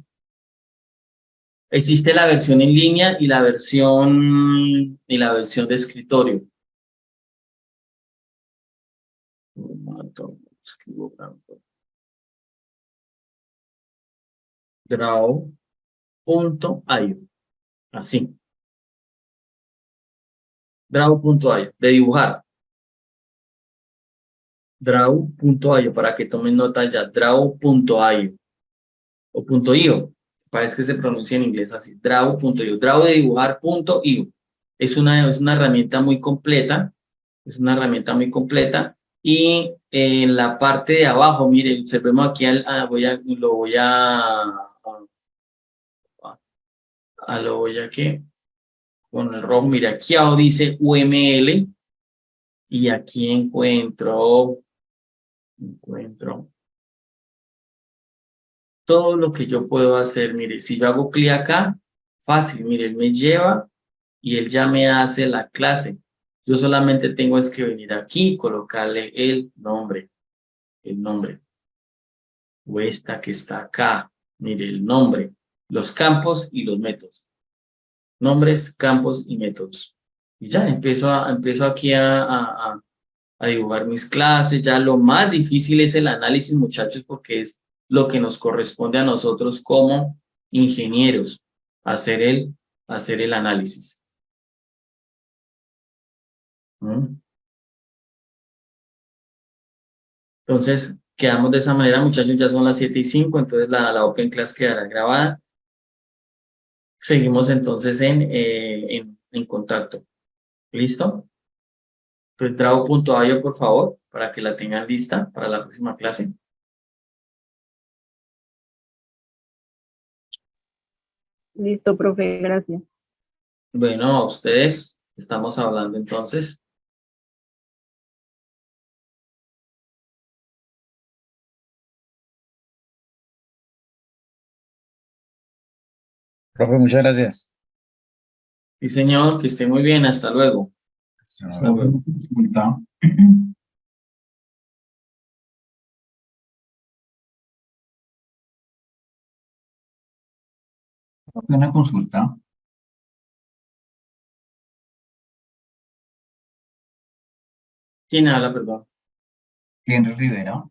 Existe la versión en línea y la versión de escritorio. Draw.io. Así. Draw.io. De dibujar. Draw.io. Para que tomen nota ya. Draw.io. O .io. Parece que se pronuncia en inglés así. Draw.io. Draw de dibujar.io. Es una herramienta muy completa. Es una herramienta muy completa. Y en la parte de abajo, miren, observemos aquí, lo voy aquí con el rojo. Mira, aquí abajo dice UML y aquí encuentro todo lo que yo puedo hacer. Mire, si yo hago clic acá, fácil, mire, él me lleva y él ya me hace la clase. Yo solamente tengo es que venir aquí y colocarle el nombre. O esta que está acá. Mire, el nombre, los campos y los métodos. Nombres, campos y métodos. Y ya empiezo aquí a dibujar mis clases. Ya lo más difícil es el análisis, muchachos, porque es lo que nos corresponde a nosotros como ingenieros, hacer el análisis. ¿Mm? Entonces, quedamos de esa manera, muchachos, ya son las 7:05, entonces la Open Class quedará grabada. Seguimos entonces en contacto. ¿Listo? Entonces, Bravo.ayo, por favor, para que la tengan lista para la próxima clase. Listo, profe, gracias. Bueno, a ustedes estamos hablando entonces. Profe, muchas gracias. Sí, señor, que esté muy bien. Hasta luego. Hasta luego. Consulta. Una consulta. ¿Quién habla, perdón? Henry Rivera.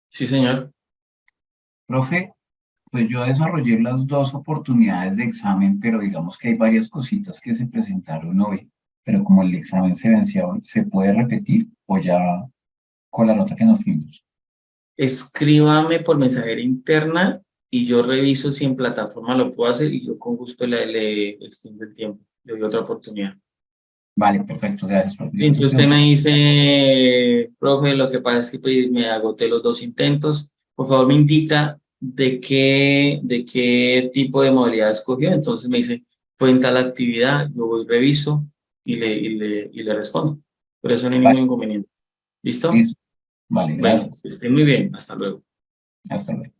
Sí, señor. Profe, pues yo desarrollé las dos oportunidades de examen, pero digamos que hay varias cositas que se presentaron hoy. Pero como el examen se venció hoy, ¿se puede repetir o ya con la nota que nos fuimos? Escríbame por mensajería interna y yo reviso si en plataforma lo puedo hacer y yo con gusto le extiendo el tiempo. Le doy otra oportunidad. Vale, perfecto, gracias, profe. Sí, entonces usted me dice, profe, lo que pasa es que pues, me agoté los 2 intentos. Por favor, me indica de qué tipo de modalidad escogió. Entonces me dice, fue en tal actividad, yo voy, reviso y le respondo. Por eso no hay ningún Vale, inconveniente. ¿Listo? listo. Vale, Bueno, gracias. que esté muy bien. Hasta luego. Hasta luego.